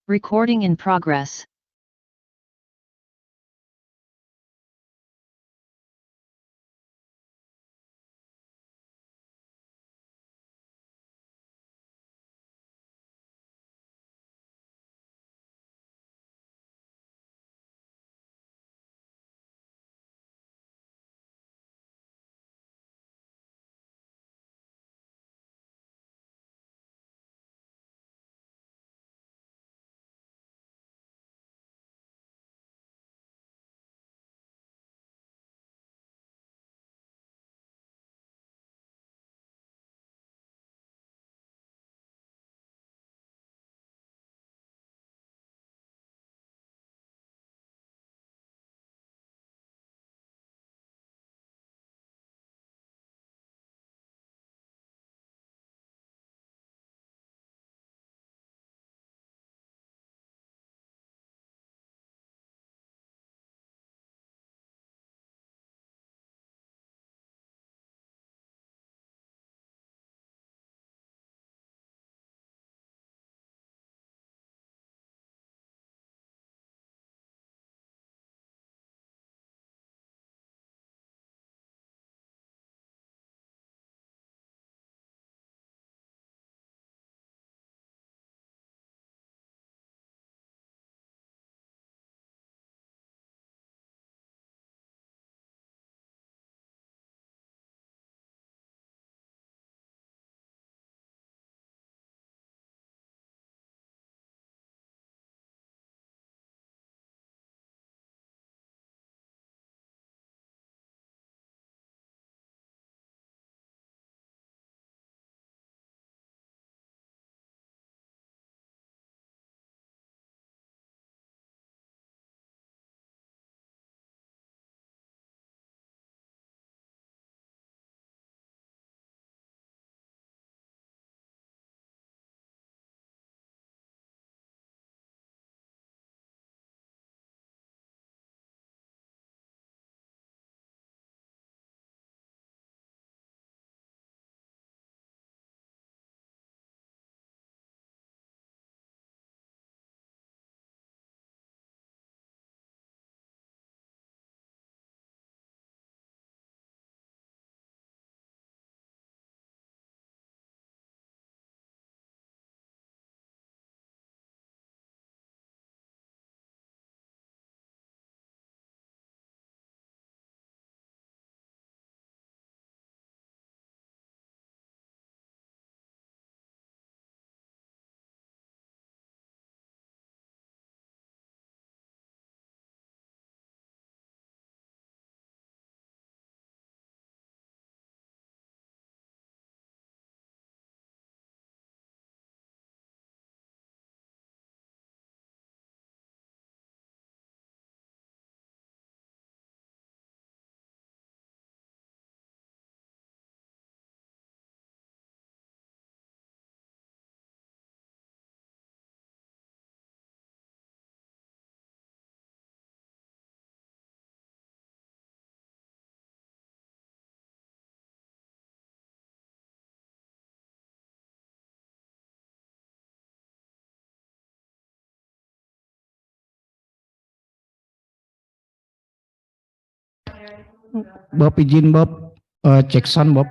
Recording in progress. Bob izin Bob, cek sound Bob.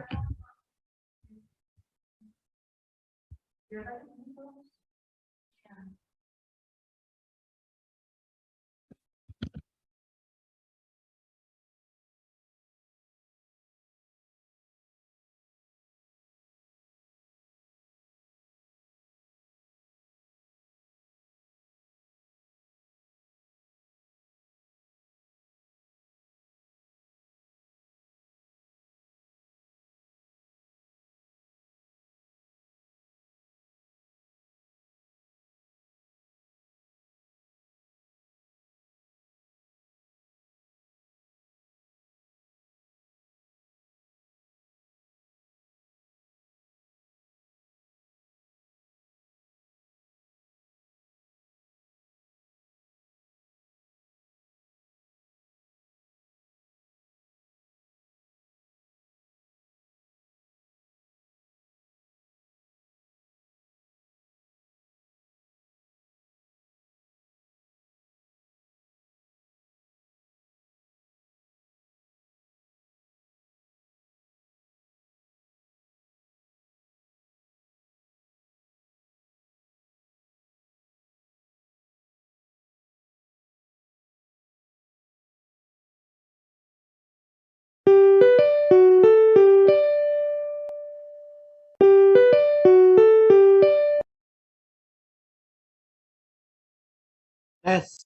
Tes.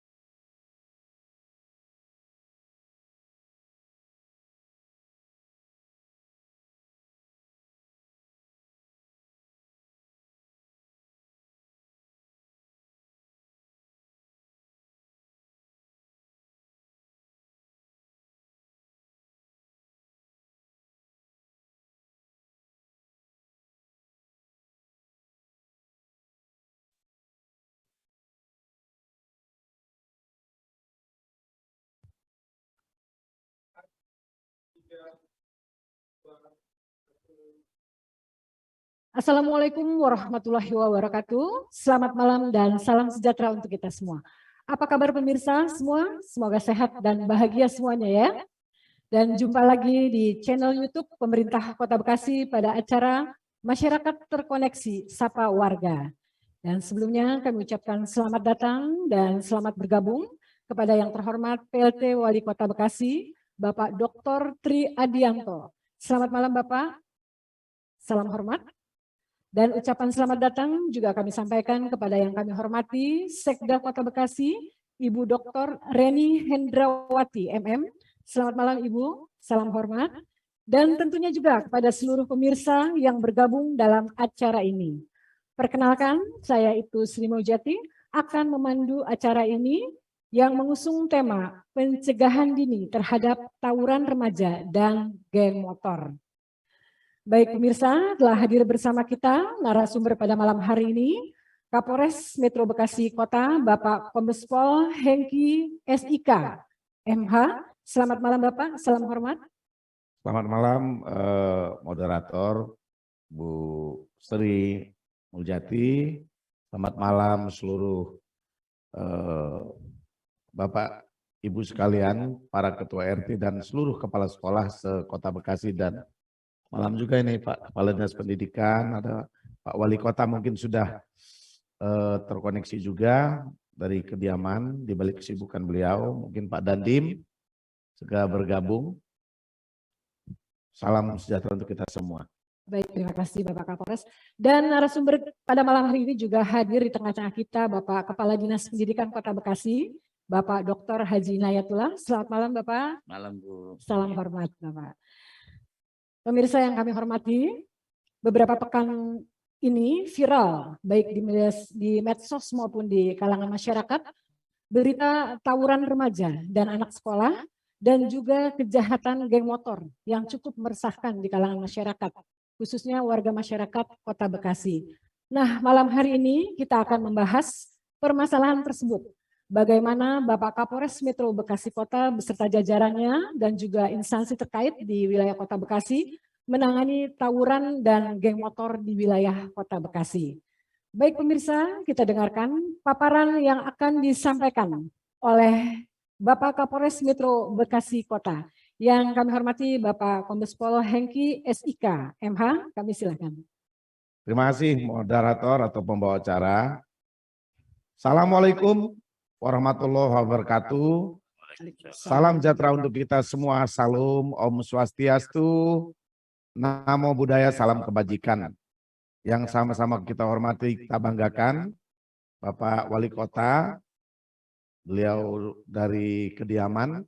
Assalamualaikum warahmatullahi wabarakatuh. Selamat malam dan salam sejahtera untuk kita semua. Apa kabar pemirsa semua? Semoga sehat dan bahagia semuanya ya. Dan jumpa lagi di channel YouTube Pemerintah Kota Bekasi pada acara Masyarakat Terkoneksi Sapa Warga. Dan sebelumnya kami ucapkan selamat datang dan selamat bergabung kepada yang terhormat PLT Wali Kota Bekasi, Bapak Dr. Tri Adianto. Selamat malam Bapak, salam hormat. Dan ucapan selamat datang juga kami sampaikan kepada yang kami hormati Sekda Kota Bekasi, Ibu Dr. Reni Hendrawati MM. Selamat malam Ibu, salam hormat. Dan tentunya juga kepada seluruh pemirsa yang bergabung dalam acara ini. Perkenalkan, saya itu Sri Maujati akan memandu acara ini yang mengusung tema pencegahan dini terhadap tawuran remaja dan geng motor. Baik pemirsa, telah hadir bersama kita narasumber pada malam hari ini, Kapolres Metro Bekasi Kota, Bapak Kombes Pol Hengki SIK, MH. Selamat malam Bapak, salam hormat. Selamat malam moderator Bu Sri Muljati. Selamat malam seluruh Bapak Ibu sekalian, para ketua RT dan seluruh kepala sekolah se-Kota Bekasi, dan malam juga ini Pak Kepala Dinas Pendidikan, ada Pak Wali Kota mungkin sudah terkoneksi juga dari kediaman di balik kesibukan beliau, mungkin Pak Dandim segera bergabung. Salam sejahtera untuk kita semua. Baik, terima kasih Bapak Kapolres. Dan narasumber pada malam hari ini juga hadir di tengah-tengah kita Bapak Kepala Dinas Pendidikan Kota Bekasi, Bapak Dr. Haji Inayatullah. Selamat malam Bapak. Malam Bu. Salam hormat Bapak. Pemirsa yang kami hormati, beberapa pekan ini viral baik di medsos maupun di kalangan masyarakat berita tawuran remaja dan anak sekolah dan juga kejahatan geng motor yang cukup meresahkan di kalangan masyarakat, khususnya warga masyarakat Kota Bekasi. Nah, malam hari ini kita akan membahas permasalahan tersebut. Bagaimana Bapak Kapolres Metro Bekasi Kota beserta jajarannya dan juga instansi terkait di wilayah Kota Bekasi menangani tawuran dan geng motor di wilayah Kota Bekasi. Baik pemirsa, kita dengarkan paparan yang akan disampaikan oleh Bapak Kapolres Metro Bekasi Kota. Yang kami hormati Bapak Kombes Pol Hengki SIK, MH, kami silakan. Terima kasih moderator atau pembawa acara. Assalamualaikum warahmatullahi wabarakatuh. Salam sejahtera untuk kita semua. Salam Om Swastiastu. Namo Buddhaya, salam kebajikan. Yang sama-sama kita hormati, kita banggakan Bapak Wali Kota, beliau dari kediaman,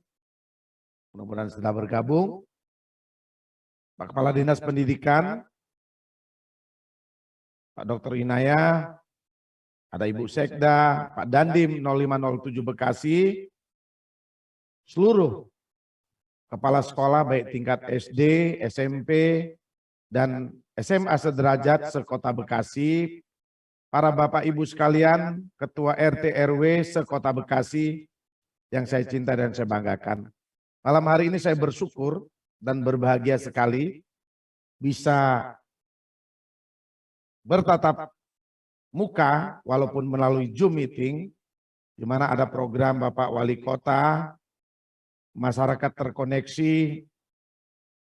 mudah-mudahan sudah bergabung. Pak Kepala Dinas Pendidikan, Pak Dr. Inaya, ada Ibu Sekda, Pak Dandim 0507 Bekasi, seluruh kepala sekolah baik tingkat SD, SMP, dan SMA sederajat se-Kota Bekasi, para Bapak Ibu sekalian, Ketua RT RW se-Kota Bekasi yang saya cinta dan saya banggakan. Malam hari ini saya bersyukur dan berbahagia sekali bisa bertatap muka walaupun melalui Zoom meeting, di mana ada program Bapak Wali Kota, masyarakat terkoneksi,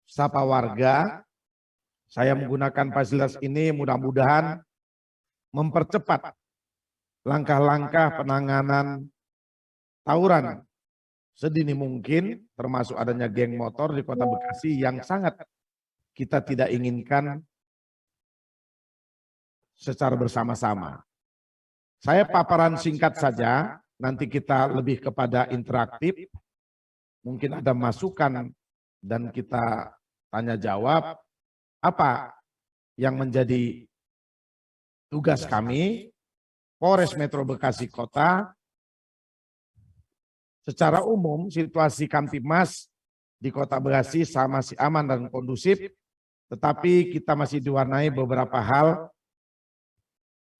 sapa warga. Saya menggunakan fasilitas ini mudah-mudahan mempercepat langkah-langkah penanganan tawuran sedini mungkin, termasuk adanya geng motor di Kota Bekasi yang sangat kita tidak inginkan secara bersama-sama. Saya paparan singkat saja, nanti kita lebih kepada interaktif. Mungkin ada masukan dan kita tanya jawab apa yang menjadi tugas kami, Polres Metro Bekasi Kota. Secara umum situasi Kamtibmas di Kota Bekasi masih aman dan kondusif, tetapi kita masih diwarnai beberapa hal,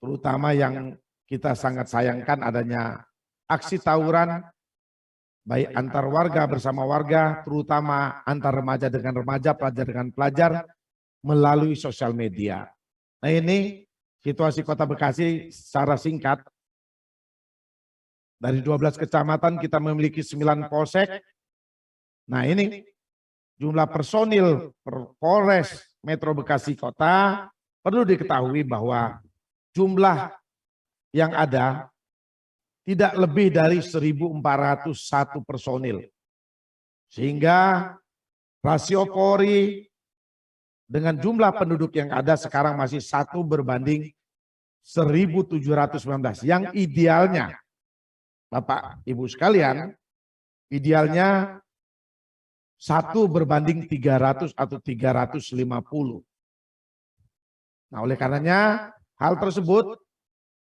terutama yang kita sangat sayangkan adanya aksi tawuran, baik antar warga bersama warga, terutama antar remaja dengan remaja, pelajar dengan pelajar, melalui sosial media. Nah ini situasi Kota Bekasi secara singkat. Dari 12 kecamatan kita memiliki 9 polsek. Nah ini jumlah personil Polres Metro Bekasi Kota, perlu diketahui bahwa jumlah yang ada tidak lebih dari 1.401 personil. Sehingga rasio Polri dengan jumlah penduduk yang ada sekarang masih 1:1.719. Yang idealnya, Bapak Ibu sekalian, idealnya 1:300 atau 350. Nah oleh karenanya hal tersebut,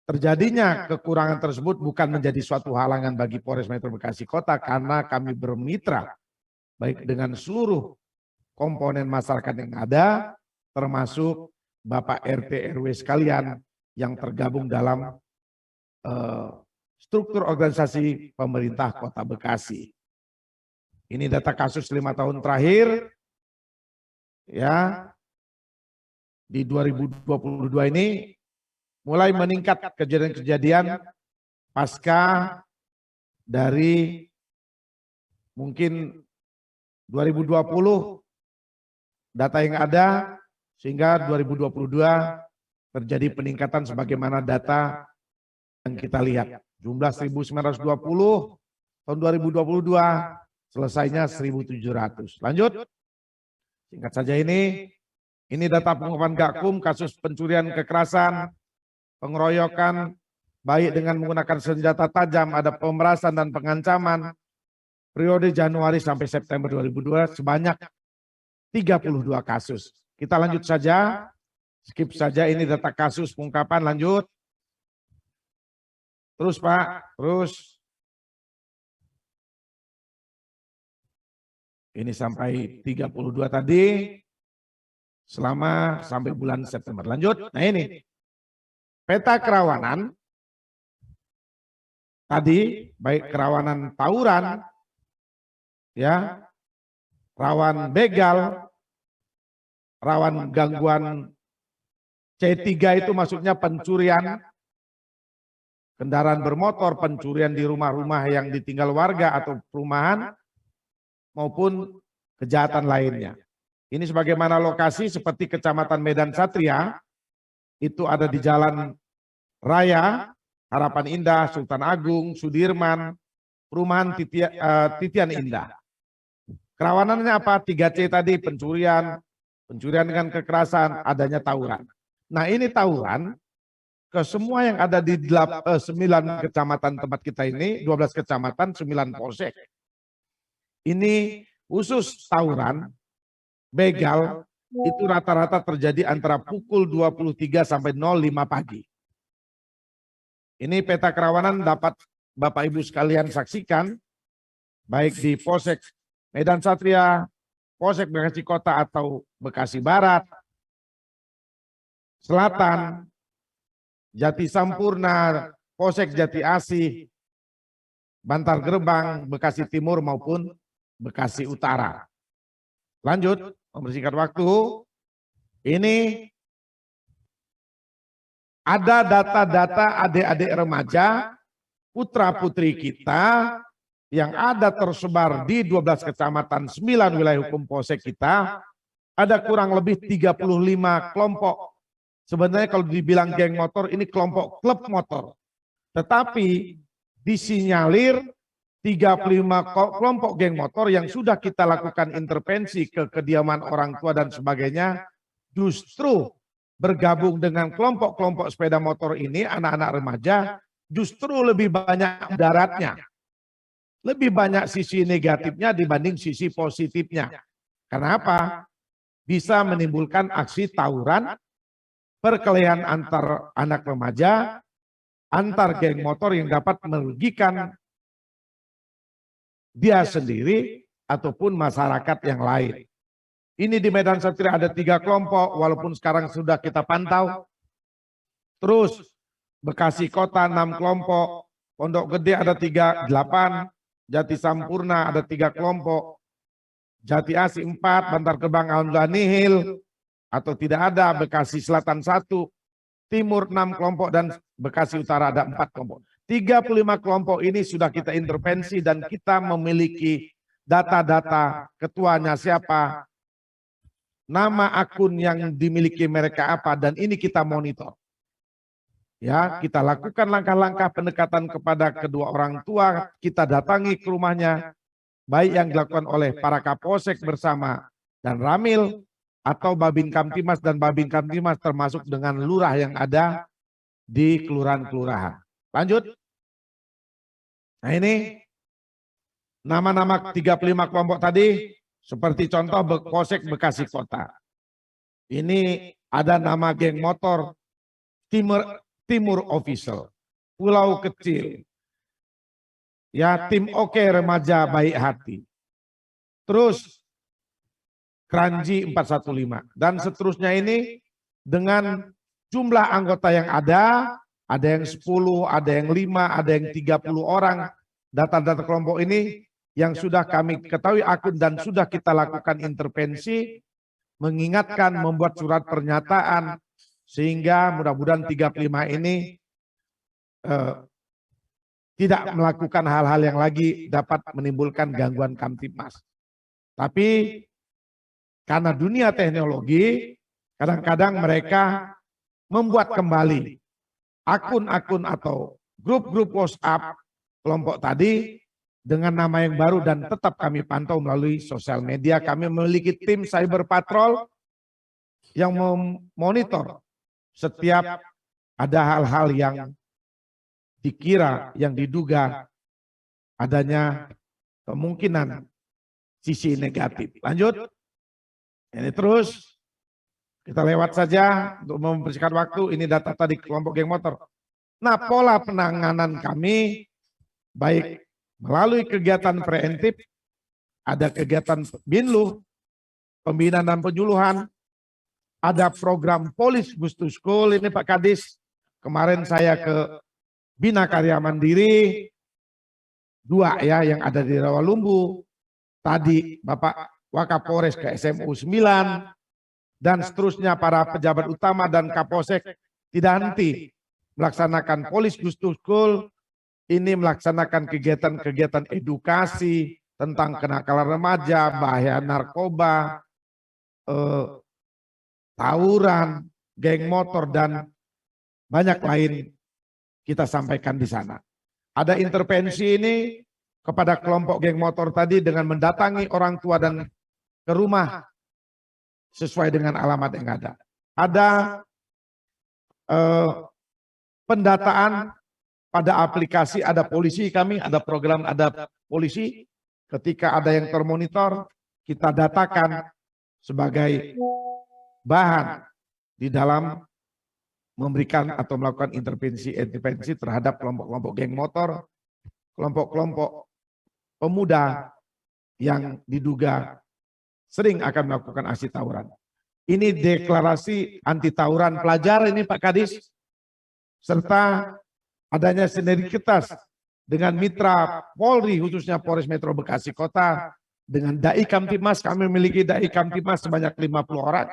terjadinya kekurangan tersebut bukan menjadi suatu halangan bagi Polres Metro Bekasi Kota, karena kami bermitra baik dengan seluruh komponen masyarakat yang ada, termasuk Bapak RT RW sekalian yang tergabung dalam struktur organisasi pemerintah Kota Bekasi. Ini data kasus 5 tahun terakhir, ya, di 2022 ini mulai meningkat kejadian-kejadian pasca dari mungkin 2020 data yang ada, sehingga 2022 terjadi peningkatan sebagaimana data yang kita lihat. Jumlah 1.920, tahun 2022 selesainya 1.700. Lanjut, singkat saja ini data pengungkapan Gakum, kasus pencurian kekerasan, pengeroyokan, baik dengan menggunakan senjata tajam, ada pemerasan dan pengancaman, periode Januari sampai September 2022 sebanyak 32 kasus. Kita lanjut saja, skip saja ini data kasus pengungkapan, lanjut. Terus Pak, terus. Ini sampai 32 tadi, sampai bulan September. Lanjut, nah ini. Peta kerawanan, tadi baik kerawanan tawuran, ya, rawan begal, rawan gangguan C3 itu maksudnya pencurian kendaraan bermotor, pencurian di rumah-rumah yang ditinggal warga atau perumahan, maupun kejahatan lainnya. Ini sebagaimana lokasi seperti Kecamatan Medan Satria, itu ada di Jalan Raya, Harapan Indah, Sultan Agung, Sudirman, Perumahan Titian Indah. Kerawanannya apa? 3C tadi, pencurian dengan kekerasan, adanya tawuran. Nah ini tawuran ke semua yang ada di 9 kecamatan tempat kita ini, 12 kecamatan, 9 polsek. Ini khusus tawuran, begal, itu rata-rata terjadi antara pukul 23 sampai 05 pagi. Ini peta kerawanan dapat Bapak Ibu sekalian saksikan, baik di Polsek Medan Satria, Polsek Bekasi Kota atau Bekasi Barat, Selatan, Jati Sampurna, Polsek Jati Asih, Bantar Gerbang, Bekasi Timur maupun Bekasi Utara. Lanjut, membersihkan waktu. Ini ada data-data adik-adik remaja, putra-putri kita yang ada tersebar di 12 kecamatan, 9 wilayah hukum polsek kita, ada kurang lebih 35 kelompok. Sebenarnya kalau dibilang geng motor, ini kelompok klub motor. Tetapi disinyalir 35 kelompok geng motor yang sudah kita lakukan intervensi ke kediaman orang tua dan sebagainya, justru bergabung dengan kelompok-kelompok sepeda motor ini, anak-anak remaja justru lebih banyak daratnya. Lebih banyak sisi negatifnya dibanding sisi positifnya. Kenapa? Bisa menimbulkan aksi tawuran, perkelahian antar anak remaja, antar geng motor yang dapat merugikan dia sendiri ataupun masyarakat yang lain. Ini di Medan Satria ada 3 kelompok, walaupun sekarang sudah kita pantau. Terus Bekasi Kota 6 kelompok, Pondok Gede ada 38, Jati Sampurna ada 3 kelompok, Jati Asih 4, Bantar Gebang Alhamdulillah nihil atau tidak ada, Bekasi Selatan 1, Timur 6 kelompok dan Bekasi Utara ada 4 kelompok. 35 kelompok ini sudah kita intervensi dan kita memiliki data-data ketuanya siapa, nama akun yang dimiliki mereka apa, dan ini kita monitor. Ya, kita lakukan langkah-langkah pendekatan kepada kedua orang tua, kita datangi ke rumahnya, baik yang dilakukan oleh para Kapolsek bersama dan Ramil, atau Babin Kamtimas dan Babin Kamtimas termasuk dengan lurah yang ada di kelurahan-kelurahan. Lanjut. Nah ini nama-nama 35 kelompok tadi, seperti contoh Polsek Bekasi Kota. Ini ada nama geng motor Timur Official, Pulau Kecil, ya Tim Oke Remaja Baik Hati, terus Kranji 415, dan seterusnya ini dengan jumlah anggota yang ada yang 10, ada yang 5, ada yang 30 orang, data-data kelompok ini yang sudah kami ketahui akun dan sudah kita lakukan intervensi, mengingatkan, membuat surat pernyataan, sehingga mudah-mudahan 35 ini tidak melakukan hal-hal yang lagi dapat menimbulkan gangguan Kamtibmas. Tapi karena dunia teknologi, kadang-kadang mereka membuat kembali akun-akun atau grup-grup WhatsApp kelompok tadi dengan nama yang baru dan tetap kami pantau melalui sosial media. Kami memiliki tim cyber patrol yang memonitor setiap ada hal-hal yang dikira, yang diduga adanya kemungkinan sisi negatif. Lanjut. Ini terus kita lewat saja untuk membersihkan waktu. Ini data tadi kelompok geng motor. Nah, pola penanganan kami baik melalui kegiatan preventif, ada kegiatan Binlu, pembinaan dan penyuluhan, ada program Polis Bus to School. Ini Pak Kadis, kemarin saya ke Bina Karya Mandiri 2 ya yang ada di Rawalumbu. Tadi Bapak Wakapolres ke SMU 9 dan seterusnya para pejabat utama dan Kapolsek tidak henti melaksanakan Polis Bus to School. Ini melaksanakan kegiatan-kegiatan edukasi tentang kenakalan remaja, bahaya narkoba, tawuran, geng motor, dan banyak lain kita sampaikan di sana. Ada intervensi ini kepada kelompok geng motor tadi dengan mendatangi orang tua dan ke rumah sesuai dengan alamat yang ada. Ada pendataan pada aplikasi, ada polisi kami, ada program, ada polisi. Ketika ada yang termonitor, kita datakan sebagai bahan di dalam memberikan atau melakukan intervensi terhadap kelompok-kelompok geng motor, kelompok-kelompok pemuda yang diduga sering akan melakukan aksi tawuran. Ini deklarasi anti tawuran pelajar ini Pak Kadis, serta adanya sinergitas dengan mitra Polri khususnya Polres Metro Bekasi Kota dengan Dai Kamtibmas. Kami memiliki Dai Kamtibmas sebanyak 50 orang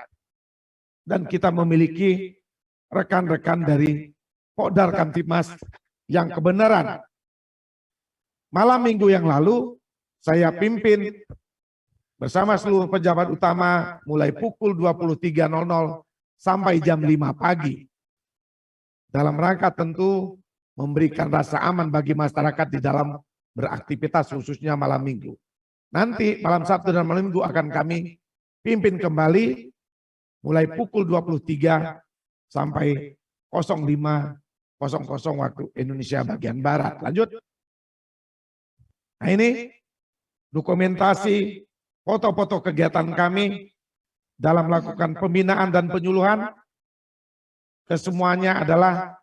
dan kita memiliki rekan-rekan dari Podar Kamtibmas yang kebenaran. Malam minggu yang lalu saya pimpin bersama seluruh pejabat utama mulai pukul 23.00 sampai jam 5 pagi. Dalam rangka tentu memberikan rasa aman bagi masyarakat di dalam beraktivitas khususnya malam minggu. Nanti malam Sabtu dan malam minggu akan kami pimpin kembali mulai pukul 23 sampai 05 waktu Indonesia bagian Barat. Lanjut. Nah ini dokumentasi foto-foto kegiatan kami dalam melakukan pembinaan dan penyuluhan. Kesemuanya adalah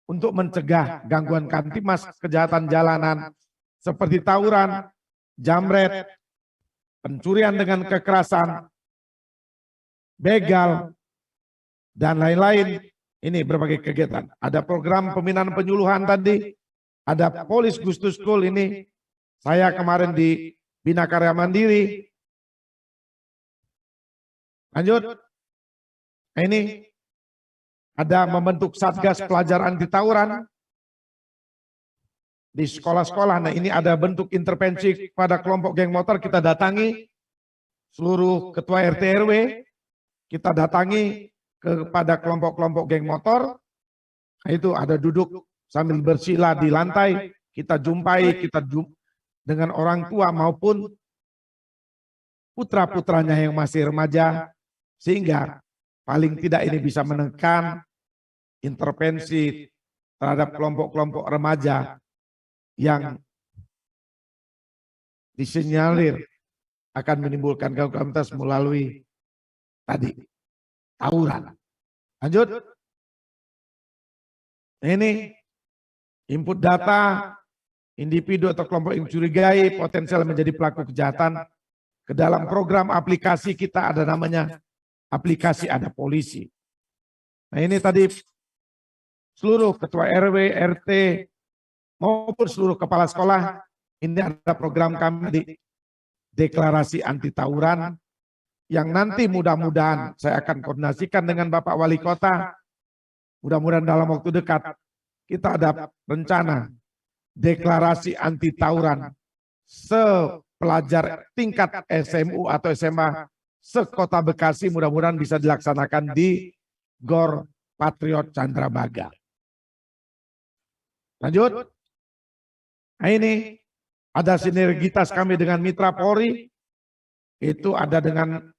untuk mencegah gangguan Kamtibmas, kejahatan jalanan seperti tawuran, jamret, pencurian dengan kekerasan, begal, dan lain-lain. Ini berbagai kegiatan. Ada program pembinaan penyuluhan tadi, ada Polis Gustus School ini. Saya kemarin di Bina Karya Mandiri. Lanjut. Nah, ini ada membentuk Satgas Pelajar Anti Tawuran di sekolah-sekolah. Nah, ini ada bentuk intervensi pada kelompok geng motor. Kita datangi seluruh ketua RT RW, kita datangi kepada kelompok-kelompok geng motor. Nah, itu ada duduk sambil bersila di lantai, kita jumpai, dengan orang tua maupun putra-putranya yang masih remaja, sehingga paling tidak ini bisa menekan intervensi terhadap kelompok-kelompok remaja yang disinyalir akan menimbulkan gangguan melalui tadi tawuran. Lanjut. Ini input data individu atau kelompok yang curigai potensial menjadi pelaku kejahatan. Ke dalam program aplikasi kita ada namanya aplikasi Ada Polisi. Nah ini tadi seluruh ketua RW, RT maupun seluruh kepala sekolah, ini ada program kami di deklarasi anti tawuran yang nanti mudah-mudahan saya akan koordinasikan dengan Bapak Wali Kota. Mudah-mudahan dalam waktu dekat kita ada rencana deklarasi anti tawuran sepelajar tingkat SMU atau SMA sekota Bekasi, mudah-mudahan bisa dilaksanakan di GOR Patriot Candrabaga. Lanjut. Nah ini ada sinergitas kami dengan Mitra Polri, itu ada dengan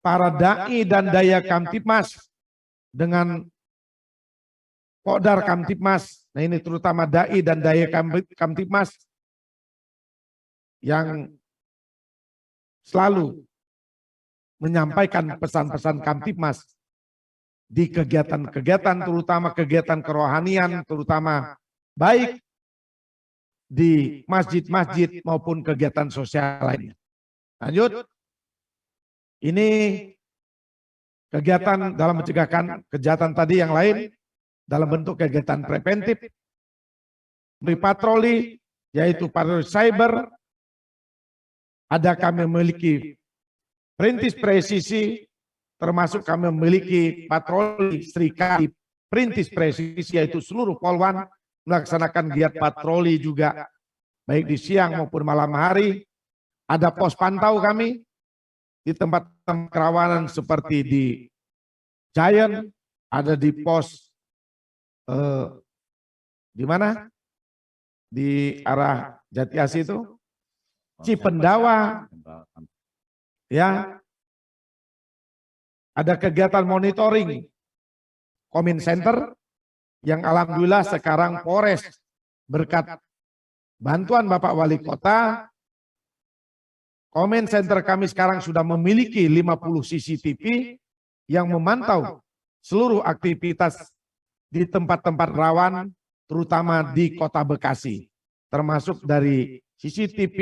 para dai dan daya Kamtibmas, dengan Kodar Kamtibmas. Nah ini terutama dai dan daya Kamtibmas yang selalu menyampaikan pesan-pesan Kamtibmas di kegiatan-kegiatan, terutama kegiatan kerohanian, terutama baik di masjid-masjid maupun kegiatan sosial lainnya. Lanjut. Ini kegiatan dalam mencegah kejahatan tadi yang lain dalam bentuk kegiatan preventif, patroli, yaitu patroli cyber. Ada kami memiliki perintis presisi, termasuk kami memiliki patroli serikali perintis presisi, yaitu seluruh polwan melaksanakan giat patroli juga, baik di siang maupun malam hari. Ada pos pantau kami di tempat-tempat kerawanan seperti di Giant, ada di pos di mana? Di arah Jatiasi itu, Cipendawa, ya. Ada kegiatan monitoring Komin Center yang alhamdulillah sekarang Polres berkat bantuan Bapak Wali Kota, Komin Center kami sekarang sudah memiliki 50 CCTV yang memantau seluruh aktivitas di tempat-tempat rawan, terutama di Kota Bekasi, termasuk dari CCTV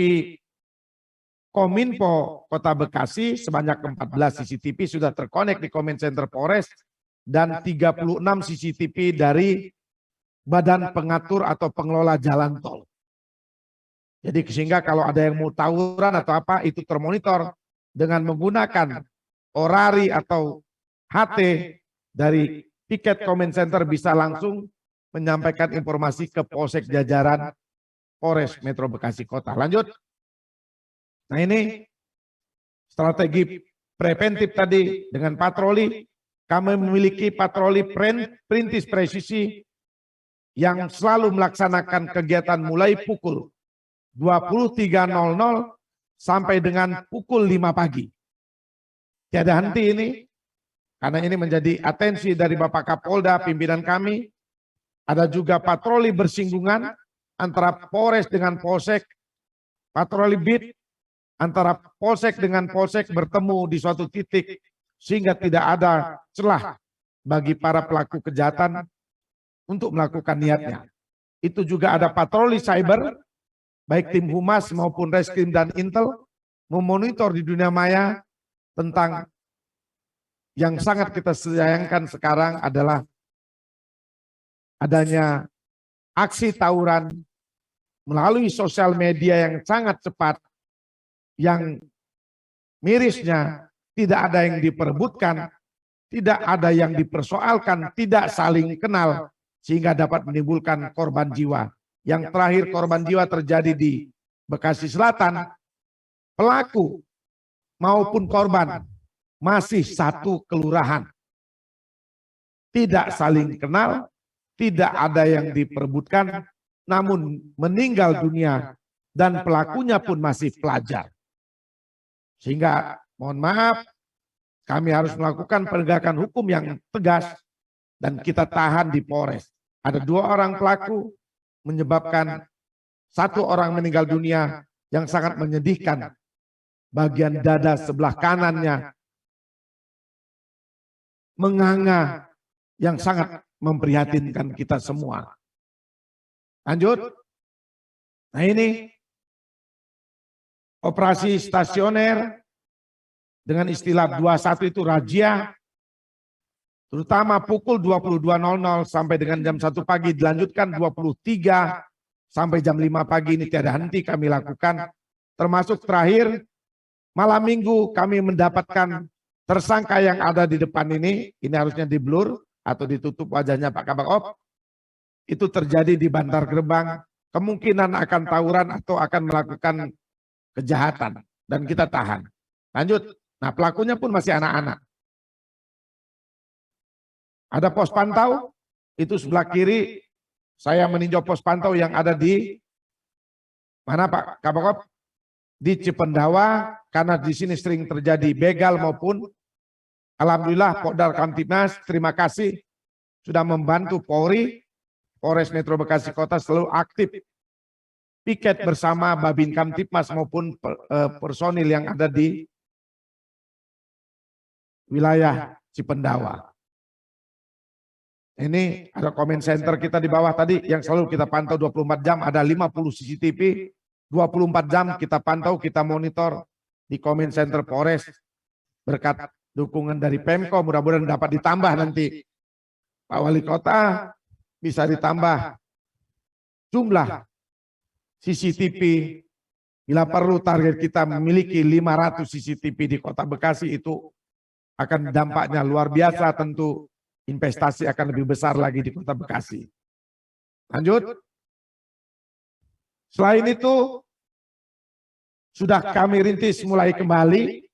Kominfo Kota Bekasi sebanyak 14 CCTV sudah terkonek di Komin Center Polres dan 36 CCTV dari Badan Pengatur atau Pengelola Jalan Tol. Jadi sehingga kalau ada yang mau tawuran atau apa itu termonitor dengan menggunakan orari atau HT dari tiket Komin Center bisa langsung menyampaikan informasi ke Polsek jajaran Polres Metro Bekasi Kota. Lanjut. Nah ini strategi preventif tadi dengan patroli. Kami memiliki patroli perintis presisi yang selalu melaksanakan kegiatan mulai pukul 23.00 sampai dengan pukul 5 pagi. Tiada henti ini, karena ini menjadi atensi dari Bapak Kapolda, pimpinan kami, Ada juga patroli bersinggungan antara Polres dengan Polsek, patroli beat antara Polsek dengan Polsek bertemu di suatu titik sehingga tidak ada celah bagi para pelaku kejahatan untuk melakukan niatnya. Itu juga ada patroli cyber, baik tim Humas maupun Reskrim dan Intel, memonitor di dunia maya tentang yang sangat kita sayangkan sekarang adalah adanya aksi tawuran melalui sosial media yang sangat cepat, yang mirisnya tidak ada yang diperebutkan, tidak ada yang dipersoalkan, tidak saling kenal, sehingga dapat menimbulkan korban jiwa. Yang terakhir korban jiwa terjadi di Bekasi Selatan, pelaku maupun korban masih satu kelurahan. Tidak saling kenal, tidak ada yang diperebutkan, namun meninggal dunia dan pelakunya pun masih pelajar. Sehingga mohon maaf, kami harus melakukan penegakan hukum yang tegas dan kita tahan di Polres. Ada 2 orang pelaku menyebabkan 1 orang meninggal dunia yang sangat menyedihkan. Bagian dada sebelah kanannya menganga yang sangat memprihatinkan kita semua. Lanjut. Nah ini operasi stasioner dengan istilah 21 itu razia, terutama pukul 22.00 sampai dengan jam 1 pagi, dilanjutkan 23 sampai jam 5 pagi, ini tiada henti kami lakukan. Termasuk terakhir malam minggu kami mendapatkan tersangka yang ada di depan ini harusnya di blur atau ditutup wajahnya Pak Kabak Op, itu terjadi di Bantar Gerbang, kemungkinan akan tawuran atau akan melakukan kejahatan dan kita tahan. Lanjut. Nah, pelakunya pun masih anak-anak. Ada pos pantau, itu sebelah kiri saya meninjau pos pantau yang ada di mana Pak Kabak? Di Cipendawa, karena di sini sering terjadi begal maupun alhamdulillah Pokdal Kamtibmas, terima kasih sudah membantu Polri, Polres Metro Bekasi Kota selalu aktif piket bersama Babin Kamtibmas maupun personil yang ada di wilayah Cipendawa. Ini ada comment center kita di bawah tadi yang selalu kita pantau 24 jam, ada 50 CCTV, 24 jam kita pantau, kita monitor di comment center Polres. Berkat dukungan dari Pemko, mudah-mudahan dapat ditambah nanti. Pak Wali Kota bisa ditambah jumlah CCTV. Bila perlu target kita memiliki 500 CCTV di Kota Bekasi, itu akan dampaknya luar biasa, tentu investasi akan lebih besar lagi di Kota Bekasi. Lanjut. Selain itu, sudah kami rintis mulai kembali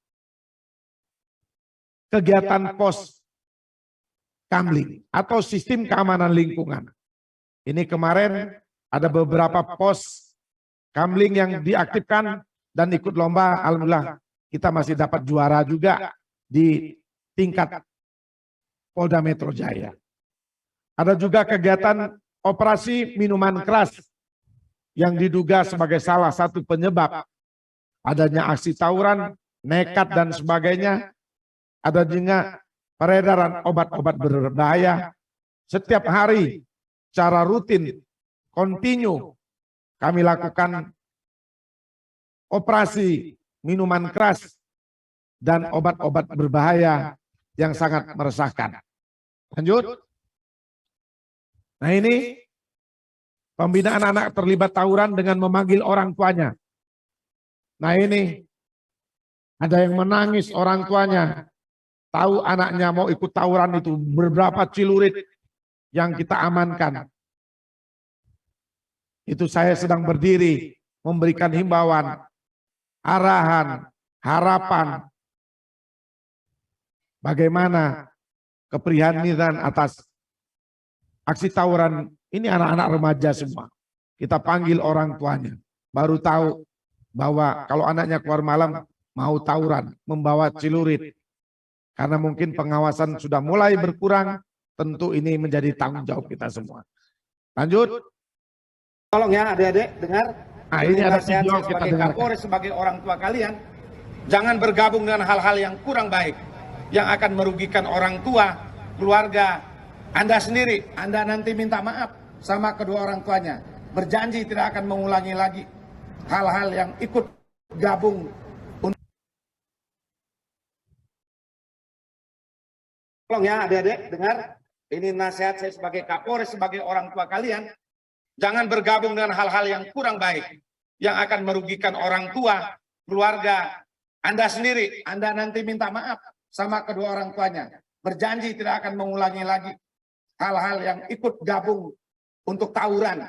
kegiatan pos kamling atau sistem keamanan lingkungan. Ini kemarin ada beberapa pos kamling yang diaktifkan dan ikut lomba. Alhamdulillah kita masih dapat juara juga di tingkat Polda Metro Jaya. Ada juga kegiatan operasi minuman keras yang diduga sebagai salah satu penyebab adanya aksi tawuran, nekat dan sebagainya. Ada juga peredaran obat-obat berbahaya. Setiap hari secara rutin, kontinu kami lakukan operasi minuman keras dan obat-obat berbahaya yang sangat meresahkan. Lanjut. Nah ini pembinaan anak terlibat tawuran dengan memanggil orang tuanya. Nah ini ada yang menangis orang tuanya, tahu anaknya mau ikut tawuran, itu beberapa celurit yang kita amankan. Itu saya sedang berdiri memberikan himbauan, arahan, harapan, bagaimana keprihatinan atas aksi tawuran ini. Anak-anak remaja semua kita panggil orang tuanya, baru tahu bahwa kalau anaknya keluar malam mau tawuran membawa celurit, karena mungkin pengawasan sudah mulai berkurang. Tentu ini menjadi tanggung jawab kita semua. Lanjut. Tolong ya adik-adik dengar. Nah, ini ada nasihat video saya kita sebagai dengarkan. Kapolres, sebagai orang tua kalian, jangan bergabung dengan hal-hal yang kurang baik, yang akan merugikan orang tua, keluarga, Anda sendiri. Anda nanti minta maaf sama kedua orang tuanya, berjanji tidak akan mengulangi lagi hal-hal yang ikut gabung. Tolong ya adik-adik dengar. Ini nasihat saya sebagai Kapolres, sebagai orang tua kalian. Jangan bergabung dengan hal-hal yang kurang baik, yang akan merugikan orang tua, keluarga, Anda sendiri. Anda nanti minta maaf sama kedua orang tuanya, berjanji tidak akan mengulangi lagi hal-hal yang ikut gabung untuk tawuran.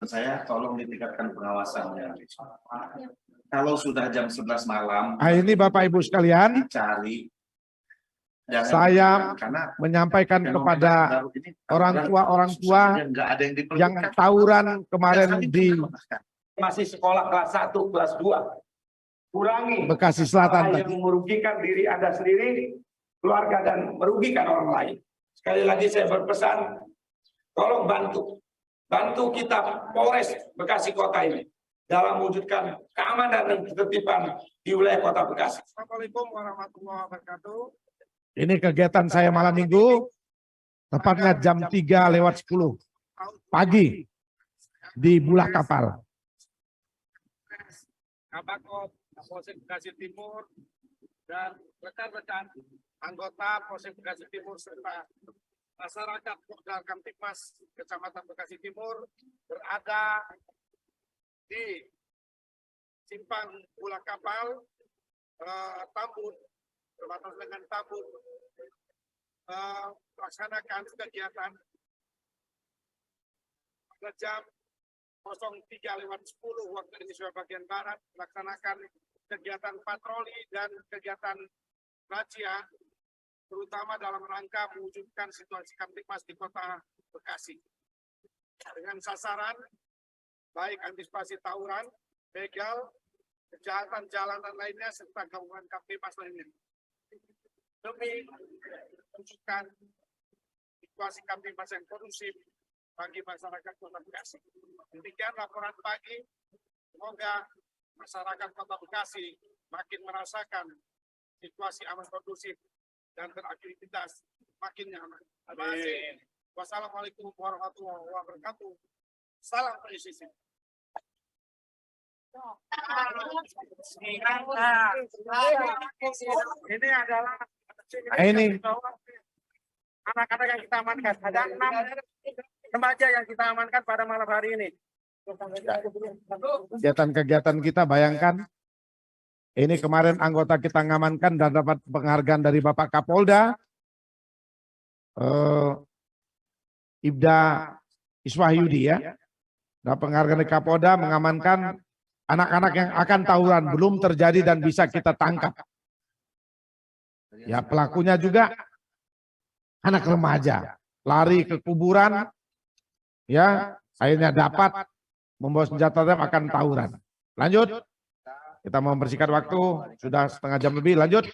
Saya tolong ditingkatkan pengawasannya. Kalau sudah jam 11 malam, Nah, ini Bapak Ibu sekalian, dicari. saya menyampaikan kepada orang tua yang tawuran kemarin di Masih sekolah kelas 1, kelas 2. Kurangi Bekasi Selatan hal yang merugikan diri Anda sendiri, keluarga, dan merugikan orang lain. Sekali lagi saya berpesan, tolong bantu kita Polres Bekasi Kota ini dalam mewujudkan keamanan dan ketertiban di wilayah Kota Bekasi. Assalamualaikum warahmatullahi wabarakatuh. Ini kegiatan saya malam minggu, tepatnya jam 3:10 pagi di Bulak Kapal. Kabakop Polsek Bekasi Timur dan rekan-rekan anggota Polsek Bekasi Timur serta masyarakat Pokdal Kamtipmas Kecamatan Bekasi Timur berada di simpang Bulak Kapal, Tambun, berbatasan dengan Tambun, melaksanakan kegiatan pada jam 03:10 waktu Indonesia bagian Barat, melaksanakan kegiatan patroli dan kegiatan razia, terutama dalam rangka mewujudkan situasi Kamtipmas di Kota Bekasi dengan sasaran baik antisipasi tawuran, begal, kejahatan jalanan lainnya serta gabungan Kamtipmas lainnya, demi mewujudkan situasi Kamtipmas yang kondusif bagi masyarakat Kota Bekasi. Demikian laporan pagi. Semoga masyarakat Kota Bekasi makin merasakan situasi aman kondusif dan beraktivitas makin nyaman. Amin. Wassalamualaikum warahmatullahi wabarakatuh. Salam presisi. Ini adalah ini anak-anak yang kita amankan. Ada 6 remaja yang kita amankan pada malam hari ini. kegiatan-kegiatan kita, bayangkan. Ini kemarin anggota kita ngamankan dan dapat penghargaan dari Bapak Kapolda, Ibda Iswahyudi ya. Dan penghargaan dari Kapolda mengamankan anak-anak yang akan tawuran, belum terjadi dan bisa kita tangkap. Ya, pelakunya juga anak remaja, lari ke kuburan, ya, akhirnya dapat membawa senjata tajam akan tawuran. Lanjut, kita mau membersihkan waktu, sudah setengah jam lebih, lanjut.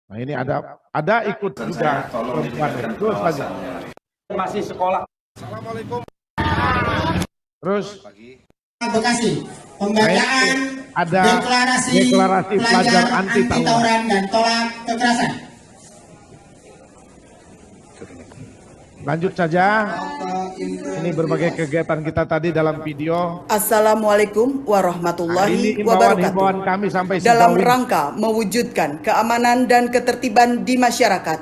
Nah, ini ada ikut juga perempuan. Terus lanjut. Masih sekolah. Assalamualaikum. Terus Bekasi, pembacaan ada deklarasi pelajar anti tawuran dan tolak kekerasan. Lanjut saja. Ini berbagai kegiatan kita tadi dalam video. Assalamualaikum warahmatullahi wabarakatuh. Himbauan kami sampai dalam sejauh ini. rangka mewujudkan keamanan dan ketertiban di masyarakat,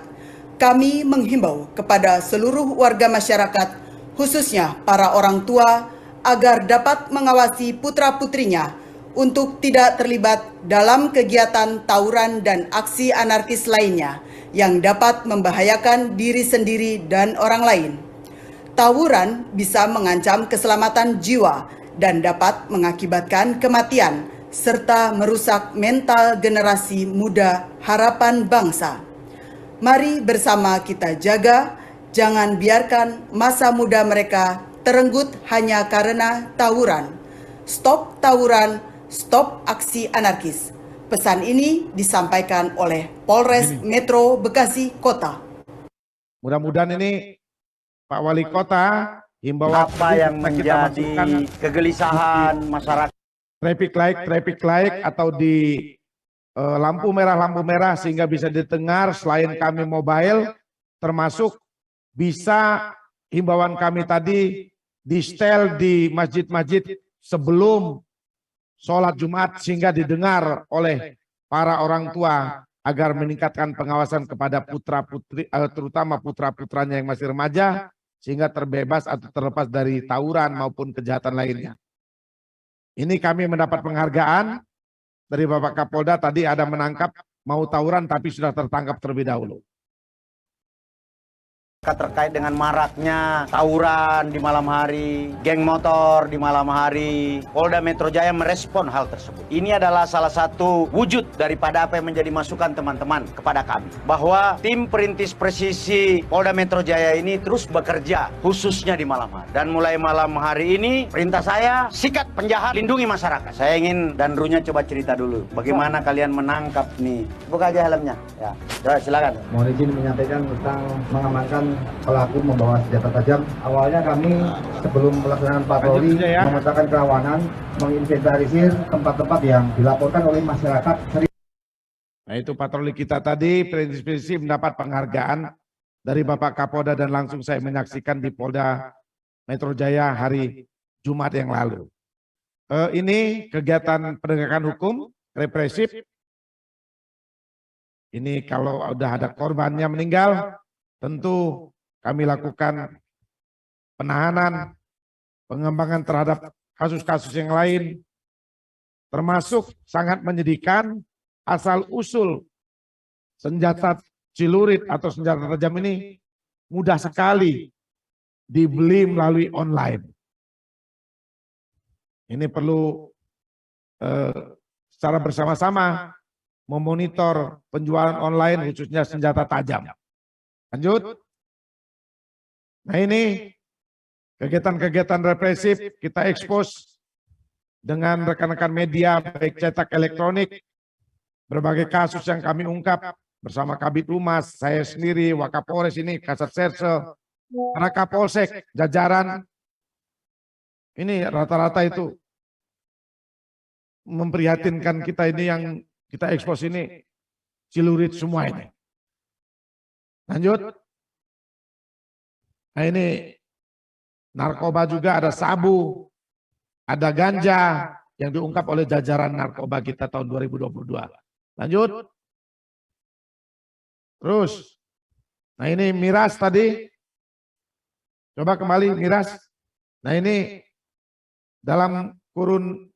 kami menghimbau kepada seluruh warga masyarakat, khususnya para orang tua, agar dapat mengawasi putra-putrinya untuk tidak terlibat dalam kegiatan tawuran dan aksi anarkis lainnya yang dapat membahayakan diri sendiri dan orang lain. Tawuran bisa mengancam keselamatan jiwa dan dapat mengakibatkan kematian serta merusak mental generasi muda harapan bangsa. Mari bersama kita jaga, jangan biarkan masa muda mereka terenggut hanya karena tawuran. Stop tawuran, stop aksi anarkis. Pesan ini disampaikan oleh Polres Metro Bekasi Kota. Mudah-mudahan ini Pak Wali Kota himbauan apa yang menjadi kegelisahan masyarakat. traffic light atau di lampu merah sehingga bisa didengar selain kami mobile, termasuk bisa himbauan kami tadi di setel di masjid-masjid sebelum sholat Jumat sehingga didengar oleh para orang tua agar meningkatkan pengawasan kepada putra-putri, terutama putra-putranya yang masih remaja, sehingga terbebas atau terlepas dari tawuran maupun kejahatan lainnya. Ini kami mendapat penghargaan dari Bapak Kapolda, tadi ada menangkap mau tawuran tapi sudah tertangkap terlebih dahulu. Terkait dengan maraknya tawuran di malam hari, geng motor di malam hari, Polda Metro Jaya merespon hal tersebut. Ini adalah salah satu wujud daripada apa yang menjadi masukan teman-teman kepada kami. Bahwa tim perintis presisi Polda Metro Jaya ini terus bekerja, khususnya di malam hari. Dan mulai malam hari ini, perintah saya, sikat penjahat, lindungi masyarakat. Saya ingin dan Runya coba cerita dulu, bagaimana kalian menangkap nih. Buka aja helmnya. Ya, coba silakan. Mohon izin menyampaikan tentang mengamankan pelaku membawa senjata tajam. Awalnya kami sebelum melaksanakan patroli memetakan kerawanan, menginventarisir tempat-tempat yang dilaporkan oleh masyarakat. Nah itu patroli kita tadi, perintis mendapat penghargaan dari Bapak Kapolda dan langsung saya menyaksikan di Polda Metro Jaya hari Jumat yang lalu. Ini kegiatan penegakan hukum represif. Ini kalau udah ada korbannya meninggal, tentu kami lakukan penahanan, pengembangan terhadap kasus-kasus yang lain, termasuk sangat menyedihkan asal-usul senjata celurit atau senjata tajam ini mudah sekali dibeli melalui online. Ini perlu secara bersama-sama memonitor penjualan online khususnya senjata tajam. Lanjut. Nah ini kegiatan-kegiatan represif kita ekspos dengan rekan-rekan media baik cetak elektronik, berbagai kasus yang kami ungkap bersama Kabid Humas, saya sendiri, Wakapolres ini, Kasat Serse, para Kapolsek, jajaran, ini rata-rata itu memprihatinkan kita ini yang kita ekspos ini celurit semua ini. Lanjut. Nah ini narkoba juga ada sabu, ada ganja yang diungkap oleh jajaran narkoba kita tahun 2022. Lanjut. Terus. Nah ini miras tadi. Coba kembali miras. Nah ini dalam kurun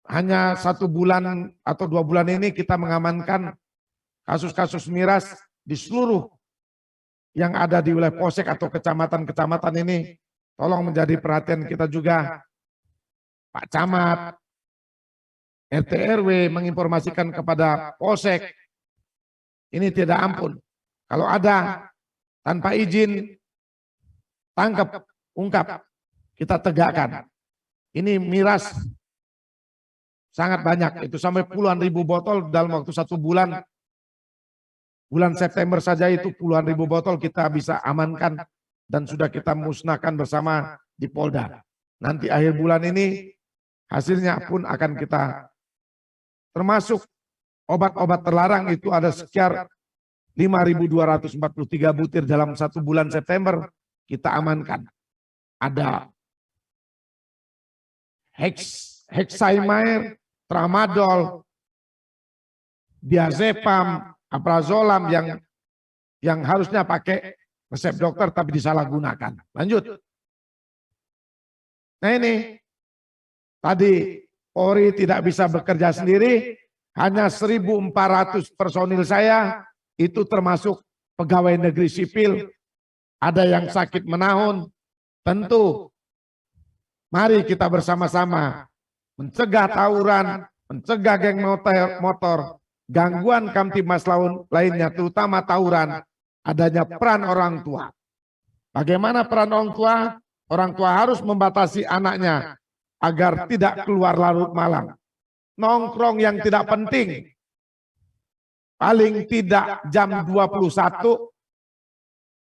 hanya 1 bulan atau 2 bulan ini kita mengamankan kasus-kasus miras di seluruh yang ada di wilayah Polsek atau kecamatan-kecamatan ini. Tolong menjadi perhatian kita juga. Pak Camat, RT RW menginformasikan kepada Polsek. Ini tidak ampun. Kalau ada tanpa izin, tangkap, ungkap, kita tegakkan. Ini miras sangat banyak. Itu sampai puluhan ribu botol dalam waktu 1 bulan. Bulan September saja itu puluhan ribu botol kita bisa amankan dan sudah kita musnahkan bersama di Polda. Nanti akhir bulan ini hasilnya pun akan kita, termasuk obat-obat terlarang itu ada sekitar 5.243 butir dalam 1 bulan September kita amankan. Ada hexaimide, tramadol, diazepam, aprazolam yang harusnya pakai resep dokter tapi disalahgunakan. Lanjut. Nah ini tadi Polri tidak bisa bekerja sendiri, hanya 1.400 personil saya itu termasuk pegawai negeri sipil. Ada yang sakit menahun. Tentu mari kita bersama-sama mencegah tawuran, mencegah geng motor, gangguan kamtibmas lainnya, terutama tawuran, adanya peran orang tua. Bagaimana peran orang tua? Orang tua harus membatasi anaknya agar tidak keluar larut malam. nongkrong yang tidak penting. Paling tidak jam 21,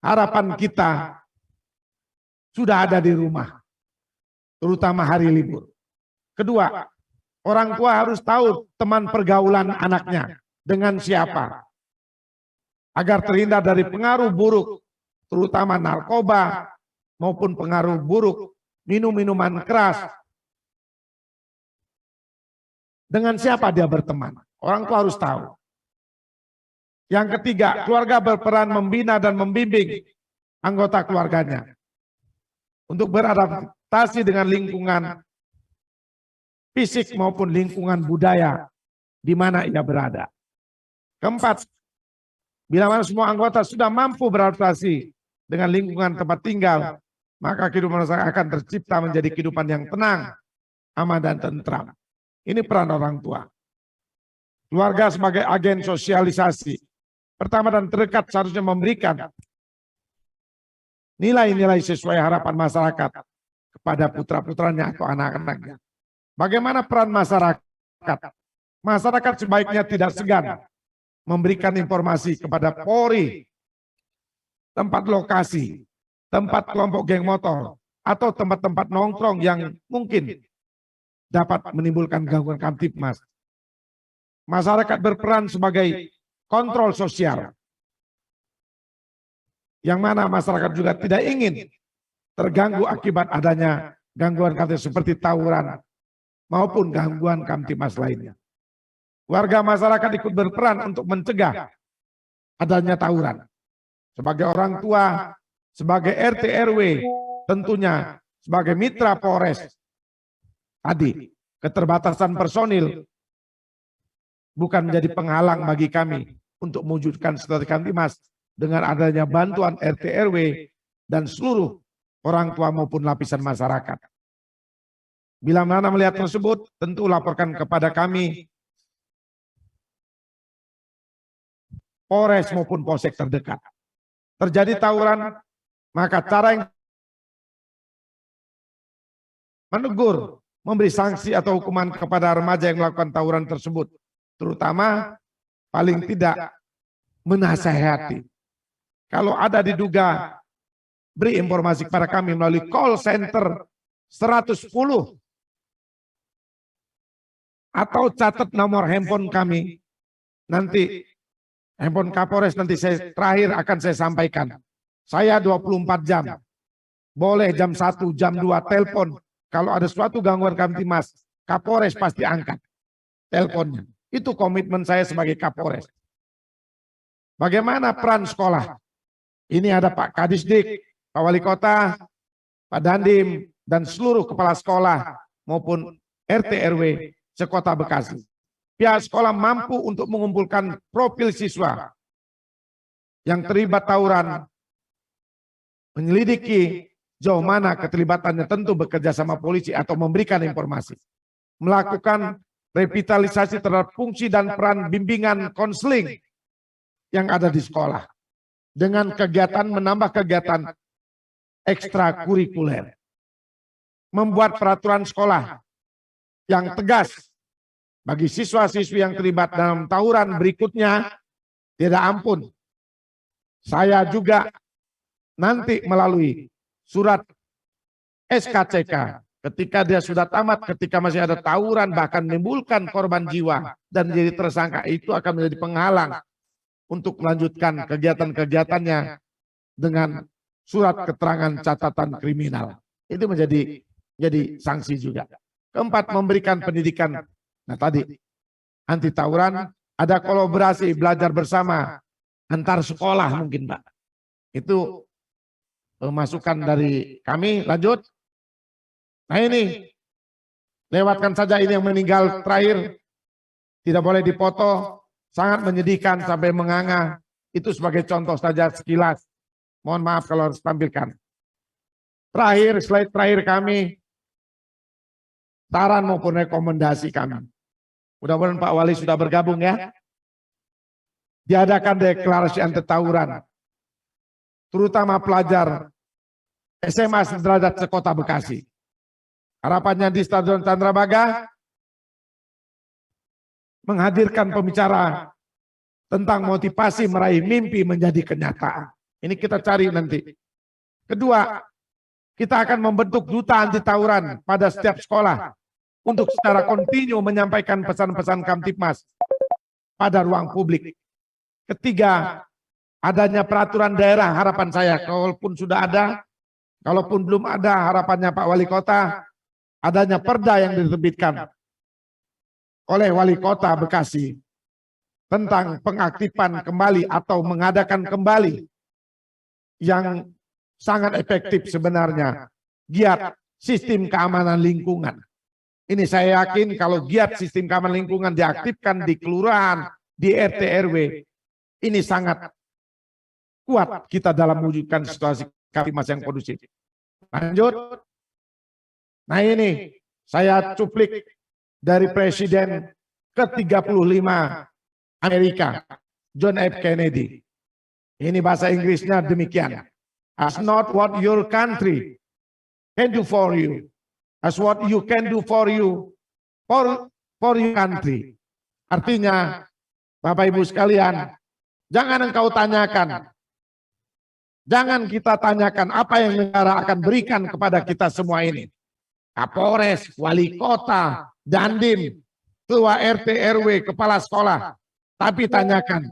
harapan kita sudah ada di rumah, terutama hari libur. Kedua, orang tua harus tahu teman pergaulan anaknya dengan siapa, agar terhindar dari pengaruh buruk, terutama narkoba maupun pengaruh buruk minum-minuman keras. Dengan siapa dia berteman, orang tua harus tahu. Yang ketiga, keluarga berperan membina dan membimbing anggota keluarganya untuk beradaptasi dengan lingkungan fisik maupun lingkungan budaya di mana ia berada. Keempat, bila mana semua anggota sudah mampu beradaptasi dengan lingkungan tempat tinggal, maka kehidupan masyarakat akan tercipta menjadi kehidupan yang tenang, aman, dan tentram. Ini peran orang tua. Keluarga sebagai agen sosialisasi pertama dan terdekat seharusnya memberikan nilai-nilai sesuai harapan masyarakat kepada putra-putranya atau anak-anaknya. Bagaimana peran masyarakat? Masyarakat sebaiknya tidak segan memberikan informasi kepada Polri, tempat lokasi, tempat kelompok geng motor, atau tempat-tempat nongkrong yang mungkin dapat menimbulkan gangguan Kamtibmas. Masyarakat berperan sebagai kontrol sosial, yang mana masyarakat juga tidak ingin terganggu akibat adanya gangguan Kamtibmas seperti tawuran maupun gangguan Kamtibmas lainnya. Warga masyarakat ikut berperan untuk mencegah adanya tawuran. Sebagai orang tua, sebagai RT RW, tentunya sebagai mitra Polres. Tadi, keterbatasan personil bukan menjadi penghalang bagi kami untuk mewujudkan strategi Kamtibmas dengan adanya bantuan RT RW dan seluruh orang tua maupun lapisan masyarakat. Bila mana melihat tersebut, tentu laporkan kepada kami, Polres maupun Polsek terdekat. Terjadi tawuran, maka cara yang menegur, memberi sanksi atau hukuman kepada remaja yang melakukan tawuran tersebut, terutama paling tidak menasehati. Kalau ada diduga, beri informasi kepada kami melalui call center 110 atau catat nomor handphone kami. Nanti handphone Kapolres nanti saya terakhir akan saya sampaikan. Saya 24 jam. Boleh jam 1, jam 2 telepon. Kalau ada suatu gangguan Kamtibmas, Kapolres pasti angkat teleponnya. Itu komitmen saya sebagai Kapolres. Bagaimana peran sekolah? Ini ada Pak Kadisdik, Pak Wali Kota, Pak Dandim, dan seluruh kepala sekolah maupun RT RW sekota Bekasi. Pihak sekolah mampu untuk mengumpulkan profil siswa yang terlibat tawuran, menyelidiki jauh mana keterlibatannya, tentu bekerja sama polisi atau memberikan informasi. Melakukan revitalisasi terhadap fungsi dan peran bimbingan konseling yang ada di sekolah. Dengan kegiatan menambah kegiatan ekstrakurikuler. Membuat peraturan sekolah yang tegas bagi siswa-siswi yang terlibat dalam tawuran berikutnya, tidak ampun. Saya juga nanti melalui surat SKCK, ketika dia sudah tamat, ketika masih ada tawuran, bahkan menimbulkan korban jiwa dan menjadi tersangka, itu akan menjadi penghalang untuk melanjutkan kegiatan-kegiatannya dengan surat keterangan catatan kriminal. Itu menjadi sanksi juga. Keempat, memberikan pendidikan. Nah tadi, anti tawuran, ada kolaborasi belajar bersama antar sekolah mungkin Pak. Itu masukan dari kami. Lanjut. Nah ini, lewatkan saja ini yang meninggal terakhir. Tidak boleh dipoto, sangat menyedihkan sampai menganga. Itu sebagai contoh saja sekilas. Mohon maaf kalau harus tampilkan. Terakhir, slide terakhir kami, saran maupun rekomendasi kami. Mudah-mudahan Pak Wali sudah bergabung ya. Diadakan deklarasi anti tawuran, terutama pelajar SMA sederajat sekota Bekasi. Harapannya di Stadion Candrabaga menghadirkan pembicara tentang motivasi meraih mimpi menjadi kenyataan. Ini kita cari nanti. Kedua, kita akan membentuk duta anti tawuran pada setiap sekolah untuk secara kontinu menyampaikan pesan-pesan Kamtibmas pada ruang publik. Ketiga, adanya peraturan daerah, harapan saya, kalaupun sudah ada, kalaupun belum ada, harapannya Pak Wali Kota, adanya perda yang diterbitkan oleh Wali Kota Bekasi tentang pengaktifan kembali atau mengadakan kembali yang sangat efektif sebenarnya, giat sistem keamanan lingkungan. Ini saya yakin kalau giat sistem keamanan lingkungan diaktifkan di kelurahan, di RT RW, ini sangat kuat kita dalam mewujudkan situasi Kamtibmas yang kondusif. Lanjut. Nah ini saya cuplik dari Presiden ke-35 Amerika, John F. Kennedy. Ini bahasa Inggrisnya demikian. As not what your country can do for you, as what you can do for you, for your country. Artinya, Bapak Ibu sekalian, jangan engkau tanyakan, jangan kita tanyakan apa yang negara akan berikan kepada kita semua ini. Kapolres, wali kota, dandim, ketua RT RW, kepala sekolah. Tapi tanyakan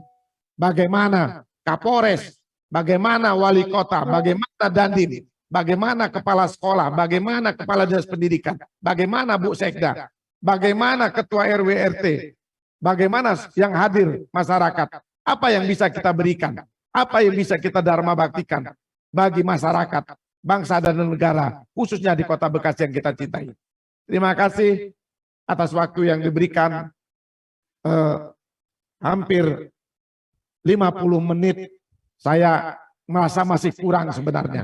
bagaimana Kapolres, bagaimana wali kota, bagaimana dandim, bagaimana kepala sekolah, bagaimana kepala dinas pendidikan, bagaimana Bu Sekda, bagaimana ketua RW RT, bagaimana yang hadir masyarakat, apa yang bisa kita berikan, apa yang bisa kita dharma baktikan bagi masyarakat, bangsa dan negara, khususnya di Kota Bekasi yang kita cintai. Terima kasih atas waktu yang diberikan, hampir 50 menit, saya merasa masih kurang sebenarnya.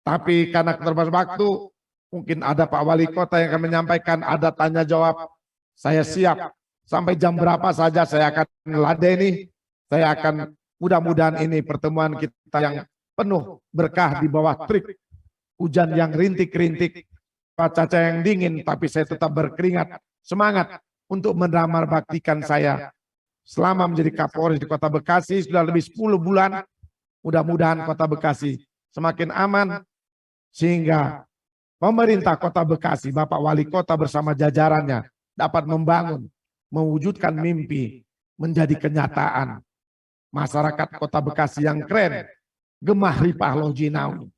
Tapi karena keterbatasan waktu, mungkin ada Pak Wali Kota yang akan menyampaikan, ada tanya jawab, saya siap. Sampai jam berapa saja saya akan meladeni, saya akan mudah-mudahan ini pertemuan kita yang penuh berkah di bawah terik hujan yang rintik-rintik, cuaca yang dingin, tapi saya tetap berkeringat, semangat untuk meramar baktikan saya selama menjadi Kapolres di Kota Bekasi sudah lebih 10 bulan. Mudah-mudahan Kota Bekasi semakin aman sehingga pemerintah Kota Bekasi, Bapak Wali Kota bersama jajarannya dapat membangun, mewujudkan mimpi menjadi kenyataan. Masyarakat Kota Bekasi yang keren, gemah ripah lojinawi.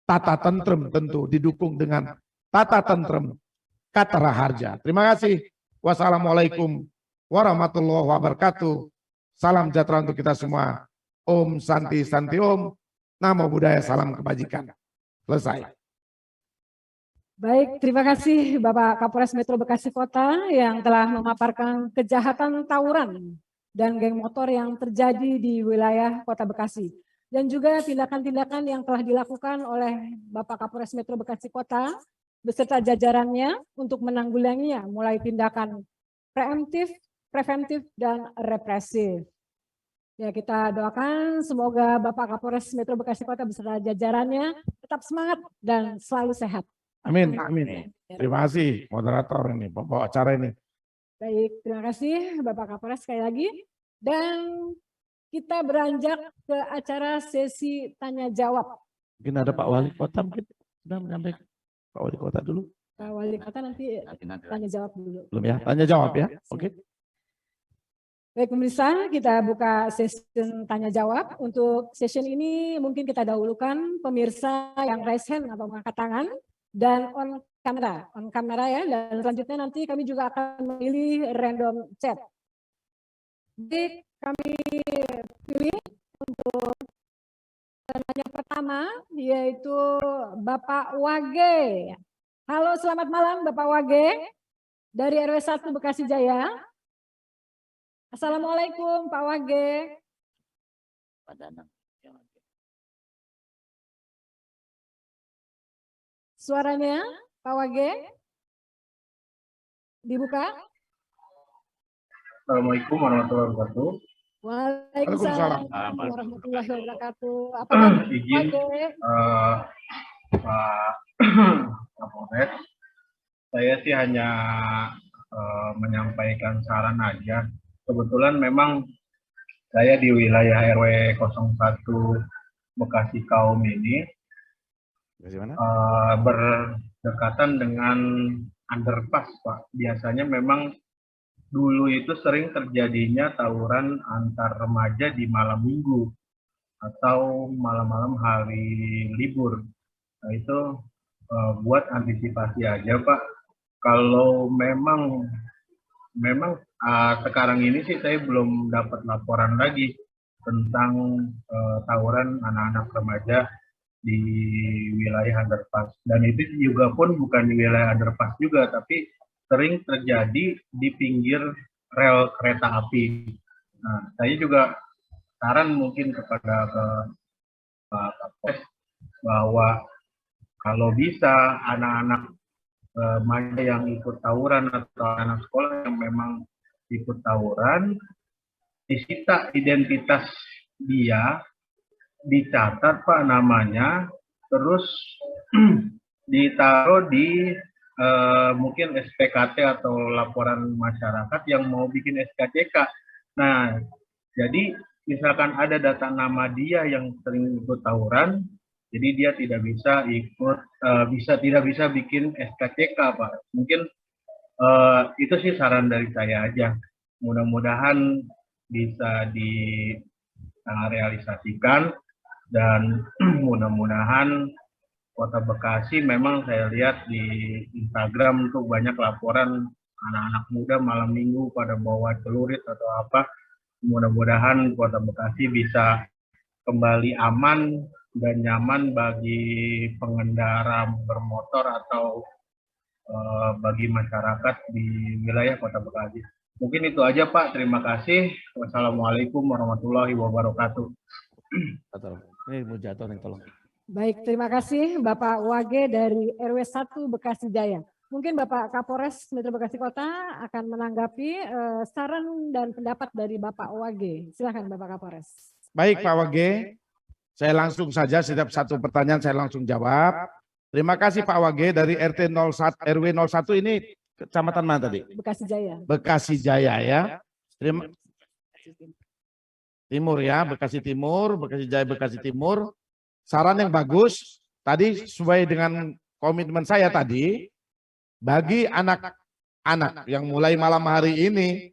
Tata tentrem tentu didukung dengan tata tentrem kata raharja. Terima kasih. Wassalamualaikum warahmatullahi wabarakatuh. Salam sejahtera untuk kita semua. Om Santi Santi Om. Namo Buddhaya, salam kebajikan. Selesai. Baik, terima kasih Bapak Kapolres Metro Bekasi Kota yang telah memaparkan kejahatan tawuran dan geng motor yang terjadi di wilayah Kota Bekasi. Dan juga tindakan-tindakan yang telah dilakukan oleh Bapak Kapolres Metro Bekasi Kota beserta jajarannya untuk menanggulanginya, mulai tindakan preemptif, preventif, dan represif. Ya, kita doakan semoga Bapak Kapolres Metro Bekasi Kota beserta jajarannya tetap semangat dan selalu sehat. Amin, amin. Terima kasih moderator ini, pembawa acara ini. Baik, terima kasih Bapak Kapolres sekali lagi. Dan kita beranjak ke acara sesi tanya jawab. Mungkin ada Pak Wali Kota mungkin sudah menyampaikan. Pak Wali Kota dulu. Pak Wali Kota nanti tanya jawab dulu. Belum ya? Tanya jawab ya. Oke. Baik pemirsa, kita buka session tanya jawab. Untuk session ini mungkin kita dahulukan pemirsa yang raise hand atau mengangkat tangan dan on kamera ya. Dan selanjutnya nanti kami juga akan memilih random chat. Jadi kami pilih untuk penanya pertama yaitu Bapak Wage. Halo, selamat malam Bapak Wage dari RW 1 Bekasi Jaya. Assalamualaikum Pak Wage. Suaranya Pak Wage dibuka. Assalamualaikum warahmatullahi wabarakatuh. Waalaikumsalam warahmatullahi wabarakatuh. Apa kabar Izin Pak Wage? Pak Kapolres, saya sih hanya menyampaikan saran aja. Kebetulan memang saya di wilayah RW 01 Bekasi Kaum ini berdekatan dengan underpass, Pak. Biasanya memang dulu itu sering terjadinya tawuran antar remaja di malam minggu atau malam-malam hari libur. Nah itu buat antisipasi aja, Pak. Kalau memang sekarang ini sih saya belum dapat laporan lagi tentang tawuran anak-anak remaja di wilayah underpass. Dan itu juga pun bukan di wilayah underpass juga, tapi sering terjadi di pinggir rel kereta api. Nah, saya juga saran mungkin kepada Pak Kapolres bahwa kalau bisa anak-anak remaja yang ikut tawuran atau anak sekolah yang memang ikut tawuran, disita identitas dia, dicatat Pak namanya, terus ditaruh di mungkin SPKT atau laporan masyarakat yang mau bikin SKCK. Nah, jadi misalkan ada data nama dia yang sering ikut tawuran, jadi dia tidak bisa ikut, tidak bisa bikin SKCK, Pak. Mungkin itu sih saran dari saya aja. Mudah-mudahan bisa direalisasikan dan mudah-mudahan Kota Bekasi memang saya lihat di Instagram tuh banyak laporan anak-anak muda malam minggu pada bawa celurit atau apa. Mudah-mudahan Kota Bekasi bisa kembali aman dan nyaman bagi pengendara bermotor atau bagi masyarakat di wilayah Kota Bekasi. Mungkin itu aja Pak, terima kasih. Wassalamualaikum warahmatullahi wabarakatuh. Ini mau jatuh nih, tolong. Baik, terima kasih Bapak Wage dari RW 1 Bekasi Jaya. Mungkin Bapak Kapolres Metro Bekasi Kota akan menanggapi saran dan pendapat dari Bapak Wage. Silakan Bapak Kapolres. Baik Pak Wage, saya langsung saja setiap satu pertanyaan saya langsung jawab. Terima kasih Pak Wage dari RT 01 RW 01 ini kecamatan mana tadi? Bekasi Jaya. Bekasi Jaya ya. Terima Timur ya, Bekasi Timur, Bekasi Jaya, Bekasi Timur. Saran yang bagus, tadi sesuai dengan komitmen saya tadi, bagi anak-anak yang mulai malam hari ini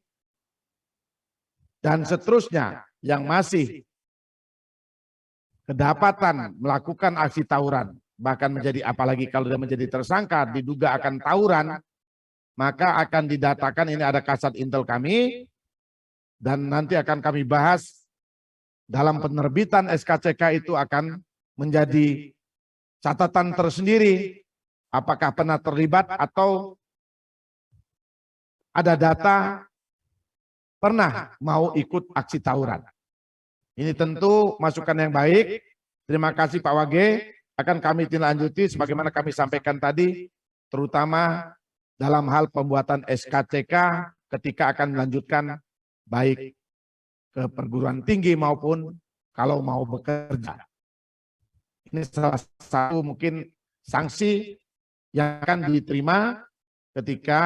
dan seterusnya yang masih kedapatan melakukan aksi tawuran, bahkan menjadi apalagi kalau dia menjadi tersangka diduga akan tawuran, maka akan didatakan, ini ada kasat intel kami, dan nanti akan kami bahas dalam penerbitan SKCK itu akan menjadi catatan tersendiri apakah pernah terlibat atau ada data pernah mau ikut aksi tawuran. Ini tentu masukan yang baik. Terima kasih Pak Wage, akan kami tindak lanjuti sebagaimana kami sampaikan tadi, terutama dalam hal pembuatan SKCK ketika akan melanjutkan baik ke perguruan tinggi maupun kalau mau bekerja. Ini salah satu mungkin sanksi yang akan diterima ketika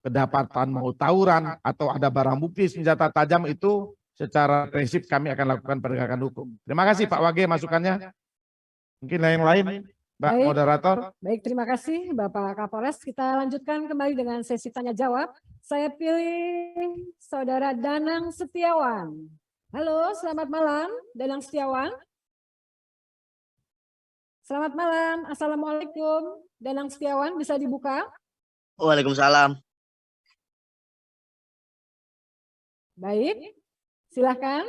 kedapatan mau tawuran atau ada barang bukti senjata tajam, itu secara prinsip kami akan lakukan penegakan hukum. Terima kasih Pak Wage masukannya. Mungkin yang lain, Mbak Baik. Moderator. Baik, terima kasih Bapak Kapolres. Kita lanjutkan kembali dengan sesi tanya jawab. Saya pilih Saudara Danang Setiawan. Halo, selamat malam Danang Setiawan. Selamat malam, Assalamualaikum. Danang Setiawan, bisa dibuka? Waalaikumsalam. Baik, silakan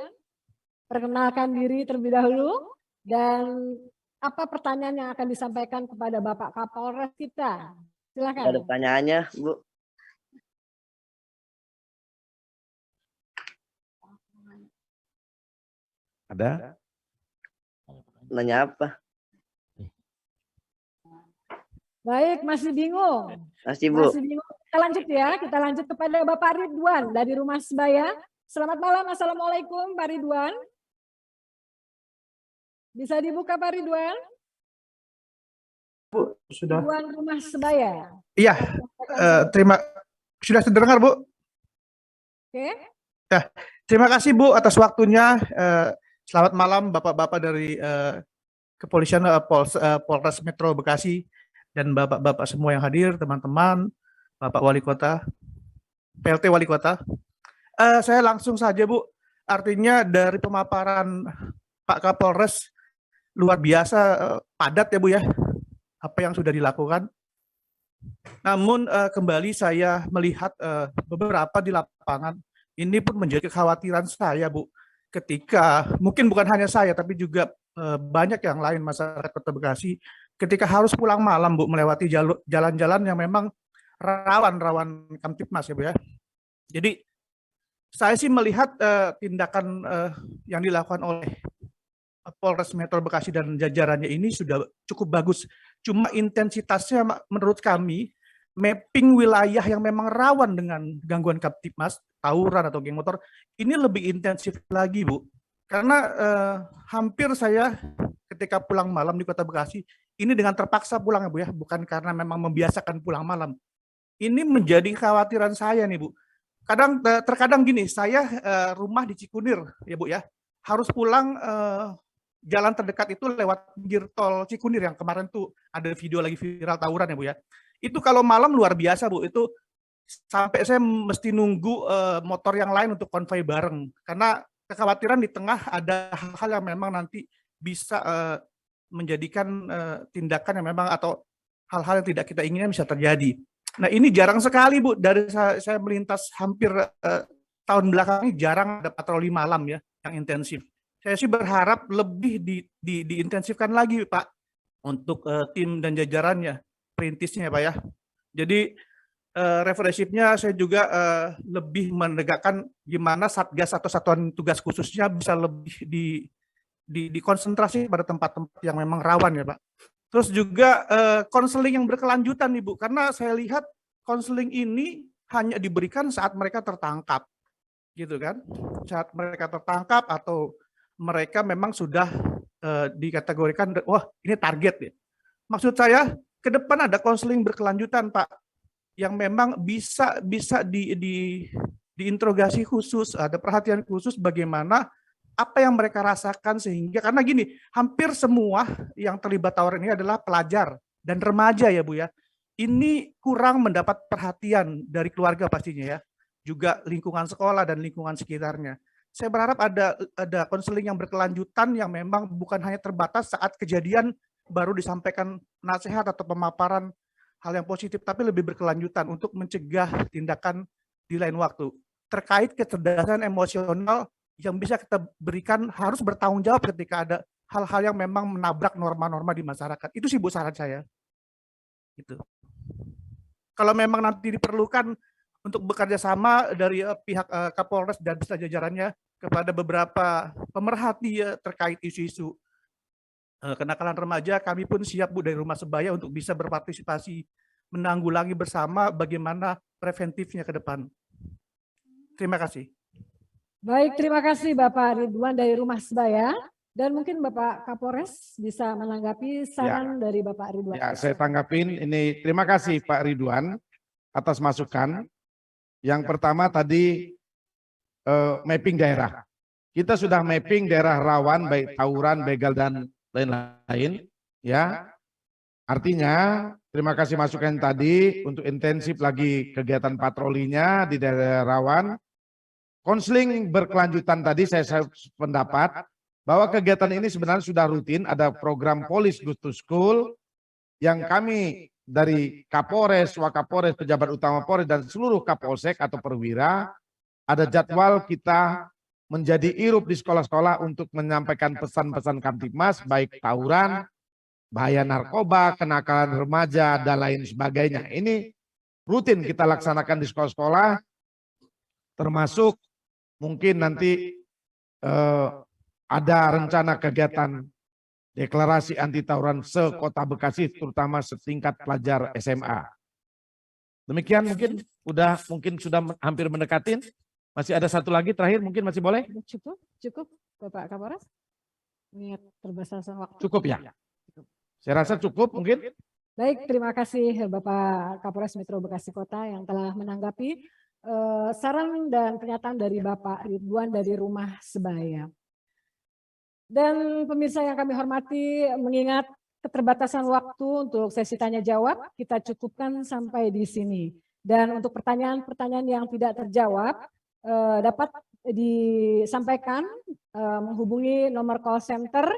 perkenalkan diri terlebih dahulu dan apa pertanyaan yang akan disampaikan kepada Bapak Kapolres kita. Silakan. Ada pertanyaannya, Bu? Ada? Nanya apa? Baik, masih bingung. Masih, Bu. Masih bingung. Kita lanjut ya, kita lanjut kepada Bapak Ridwan dari Rumah Sebaya. Selamat malam, Assalamualaikum Pak Ridwan. Bisa dibuka Pak Ridwan? Bu, sudah. Ridwan Rumah Sebaya. Iya, Sudah terdengar, Bu? Oke. Ya, terima kasih Bu atas waktunya. Selamat malam Bapak-Bapak dari Kepolisian Polres Metro Bekasi dan Bapak-Bapak semua yang hadir, teman-teman, Bapak Wali Kota, PLT Wali Kota. Saya langsung saja Bu, artinya dari pemaparan Pak Kapolres luar biasa padat ya Bu ya, apa yang sudah dilakukan. Namun kembali saya melihat beberapa di lapangan, ini pun menjadi kekhawatiran saya Bu, ketika mungkin bukan hanya saya tapi juga banyak yang lain masyarakat Kota Bekasi, ketika harus pulang malam Bu, melewati jalan-jalan yang memang rawan Kamtipmas ya Bu ya. Jadi saya sih melihat tindakan yang dilakukan oleh Polres Metro Bekasi dan jajarannya ini sudah cukup bagus. Cuma intensitasnya menurut kami mapping wilayah yang memang rawan dengan gangguan Kamtipmas, tawuran atau geng motor, ini lebih intensif lagi Bu. Karena hampir saya ketika pulang malam di Kota Bekasi, ini dengan terpaksa pulang ya Bu ya, bukan karena memang membiasakan pulang malam. Ini menjadi kekhawatiran saya nih Bu. Terkadang gini, saya rumah di Cikunir ya Bu ya, harus pulang jalan terdekat itu lewat pinggir tol Cikunir yang kemarin tuh ada video lagi viral tawuran ya Bu ya. Itu kalau malam luar biasa Bu, itu sampai saya mesti nunggu motor yang lain untuk konvoy bareng. Karena kekhawatiran di tengah ada hal-hal yang memang nanti bisa menjadikan tindakan yang memang atau hal-hal yang tidak kita inginkan bisa terjadi. Nah ini jarang sekali Bu, dari saya melintas hampir tahun belakang ini jarang ada patroli malam ya yang intensif. Saya sih berharap lebih diintensifkan lagi Pak untuk tim dan jajarannya, perintisnya Pak ya. Jadi represifnya saya juga lebih menegakkan gimana Satgas atau satuan tugas khususnya bisa lebih dikonsentrasi pada tempat-tempat yang memang rawan ya Pak. Terus juga konseling yang berkelanjutan nih Bu, karena saya lihat konseling ini hanya diberikan saat mereka tertangkap, gitu kan? Saat mereka tertangkap atau mereka memang sudah dikategorikan, wah ini target ya. Maksud saya ke depan ada konseling berkelanjutan Pak, yang memang bisa diinterogasi khusus, ada perhatian khusus bagaimana apa yang mereka rasakan sehingga, karena gini, hampir semua yang terlibat tawuran ini adalah pelajar dan remaja ya Bu ya. Ini kurang mendapat perhatian dari keluarga pastinya ya, juga lingkungan sekolah dan lingkungan sekitarnya. Saya berharap ada konseling yang berkelanjutan yang memang bukan hanya terbatas saat kejadian baru disampaikan nasihat atau pemaparan hal yang positif, tapi lebih berkelanjutan untuk mencegah tindakan di lain waktu. Terkait kecerdasan emosional yang bisa kita berikan harus bertanggung jawab ketika ada hal-hal yang memang menabrak norma-norma di masyarakat. Itu sih Bu saran saya. Gitu. Kalau memang nanti diperlukan untuk bekerja sama dari pihak Kapolres dan beserta jajarannya kepada beberapa pemerhati terkait isu-isu kenakalan remaja, kami pun siap Bu dari Rumah Sebaya untuk bisa berpartisipasi menanggulangi bersama bagaimana preventifnya ke depan. Terima kasih. Baik, terima kasih Bapak Ridwan dari Rumah Sebaya. Dan mungkin Bapak Kapolres bisa menanggapi saran dari Bapak Ridwan. Ya, saya tanggapin ini. Terima kasih Pak Ridwan atas masukan. Yang pertama tadi mapping daerah. Kita sudah mapping daerah rawan baik tawuran, begal dan lain-lain. Ya, artinya terima kasih masukan tadi untuk intensif lagi kegiatan patrolinya di daerah rawan. Konseling berkelanjutan tadi saya pendapat bahwa kegiatan ini sebenarnya sudah rutin, ada program Police Good to School yang kami dari Kapolres, Wakapolres, pejabat utama Polres dan seluruh Kapolsek atau perwira ada jadwal kita menjadi irup di sekolah-sekolah untuk menyampaikan pesan-pesan Kamtipmas baik tawuran, bahaya narkoba, kenakalan remaja dan lain sebagainya. Ini rutin kita laksanakan di sekolah-sekolah, termasuk mungkin nanti ada rencana kegiatan deklarasi anti tawuran se-Kota Bekasi, terutama setingkat pelajar SMA. Demikian mungkin sudah hampir mendekatin. Masih ada satu lagi terakhir, mungkin masih boleh? Cukup Bapak Kapolres. Mengingat terbatasan waktu. Cukup ya. Saya rasa cukup mungkin. Baik, terima kasih Bapak Kapolres Metro Bekasi Kota yang telah menanggapi saran dan pernyataan dari Bapak Ridwan dari Rumah Sebaya. Dan pemirsa yang kami hormati, mengingat keterbatasan waktu untuk sesi tanya jawab, kita cukupkan sampai di sini. Dan untuk pertanyaan-pertanyaan yang tidak terjawab, dapat disampaikan menghubungi nomor call center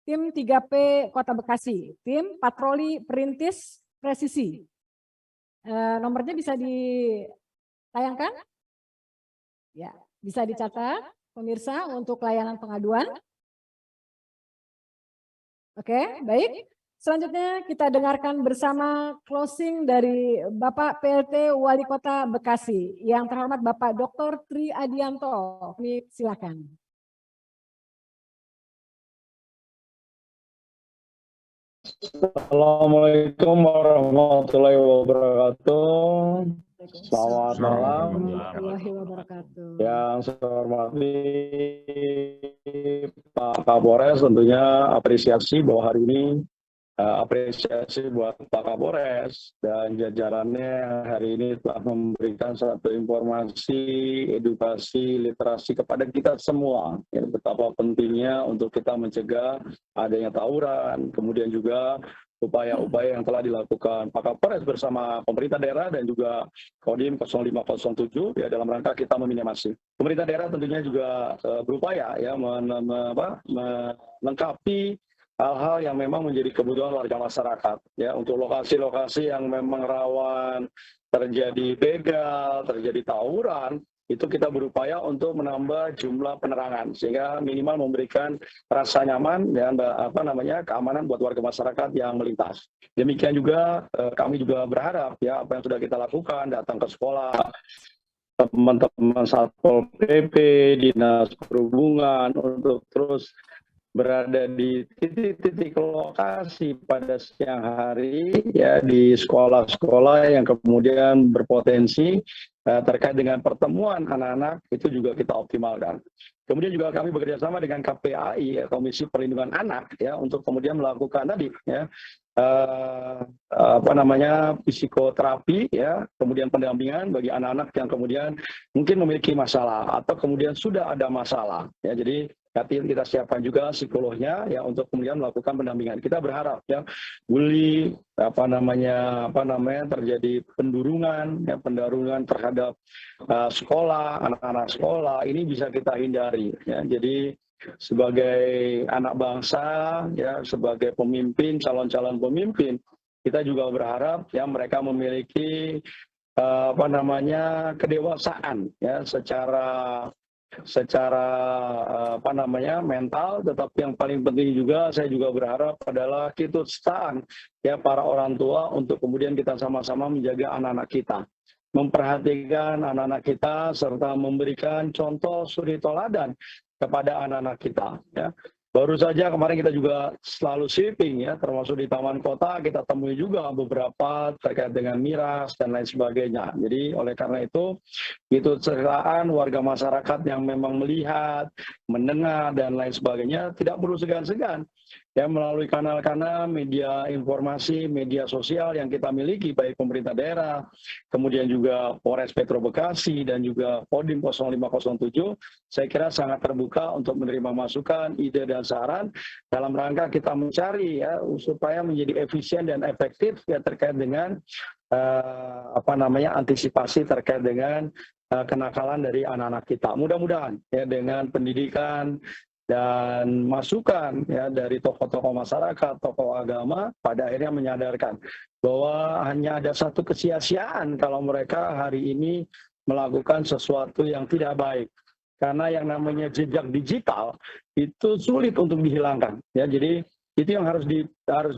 tim 3P Kota Bekasi, tim Patroli Perintis Presisi. Nomornya bisa ditayangkan? Ya, bisa dicatat pemirsa untuk layanan pengaduan. Oke, baik. Selanjutnya kita dengarkan bersama closing dari Bapak PLT Wali Kota Bekasi. Yang terhormat Bapak Dr. Tri Adianto. Ini silakan. Assalamualaikum warahmatullahi wabarakatuh. Selamat malam. Yang saya hormati Pak Kapolres, tentunya apresiasi bahwa hari ini apresiasi buat Pak Kapolres dan jajarannya hari ini telah memberikan satu informasi, edukasi, literasi kepada kita semua. Ya, betapa pentingnya untuk kita mencegah adanya tawuran, kemudian juga upaya-upaya yang telah dilakukan Pak Kapolres bersama pemerintah daerah dan juga Kodim 0507 ya dalam rangka kita meminimasi. Pemerintah daerah tentunya juga berupaya ya melengkapi hal-hal yang memang menjadi kebutuhan warga masyarakat ya untuk lokasi-lokasi yang memang rawan terjadi begal, terjadi tawuran, itu kita berupaya untuk menambah jumlah penerangan sehingga minimal memberikan rasa nyaman dan keamanan buat warga masyarakat yang melintas. Demikian juga kami juga berharap ya apa yang sudah kita lakukan, datang ke sekolah, teman-teman Satpol PP, Dinas Perhubungan untuk terus berada di titik-titik lokasi pada siang hari ya di sekolah-sekolah yang kemudian berpotensi terkait dengan pertemuan anak-anak itu juga kita optimalkan. Kemudian juga kami bekerjasama dengan KPAI ya, Komisi Perlindungan Anak ya untuk kemudian melakukan tadi ya psikoterapi ya, kemudian pendampingan bagi anak-anak yang kemudian mungkin memiliki masalah atau kemudian sudah ada masalah ya. Jadi kita siapkan juga psikolognya ya untuk kemudian melakukan pendampingan. Kita berharap ya bully terjadi pendarungan terhadap sekolah, anak-anak sekolah ini bisa kita hindari ya. Jadi sebagai anak bangsa ya, sebagai pemimpin, calon-calon pemimpin, kita juga berharap ya mereka memiliki kedewasaan ya secara mental, tetapi yang paling penting juga saya juga berharap adalah keikutsertaan ya para orang tua untuk kemudian kita sama-sama menjaga anak-anak kita, memperhatikan anak-anak kita serta memberikan contoh suri teladan kepada anak-anak kita ya. Baru saja kemarin kita juga selalu sweeping ya, termasuk di Taman Kota kita temui juga beberapa terkait dengan miras dan lain sebagainya. Jadi oleh karena itu kesertaan warga masyarakat yang memang melihat, mendengar dan lain sebagainya tidak perlu segan-segan ya melalui kanal-kanal media informasi, media sosial yang kita miliki baik pemerintah daerah, kemudian juga Polres Metro Bekasi dan juga Kodim 0507, saya kira sangat terbuka untuk menerima masukan, ide dan saran dalam rangka kita mencari ya supaya menjadi efisien dan efektif ya terkait dengan antisipasi terkait dengan kenakalan dari anak-anak kita. Mudah-mudahan ya dengan pendidikan dan masukan ya dari tokoh-tokoh masyarakat, tokoh agama pada akhirnya menyadarkan bahwa hanya ada satu kesia-siaan kalau mereka hari ini melakukan sesuatu yang tidak baik. Karena yang namanya jejak digital itu sulit untuk dihilangkan ya. Jadi itu yang harus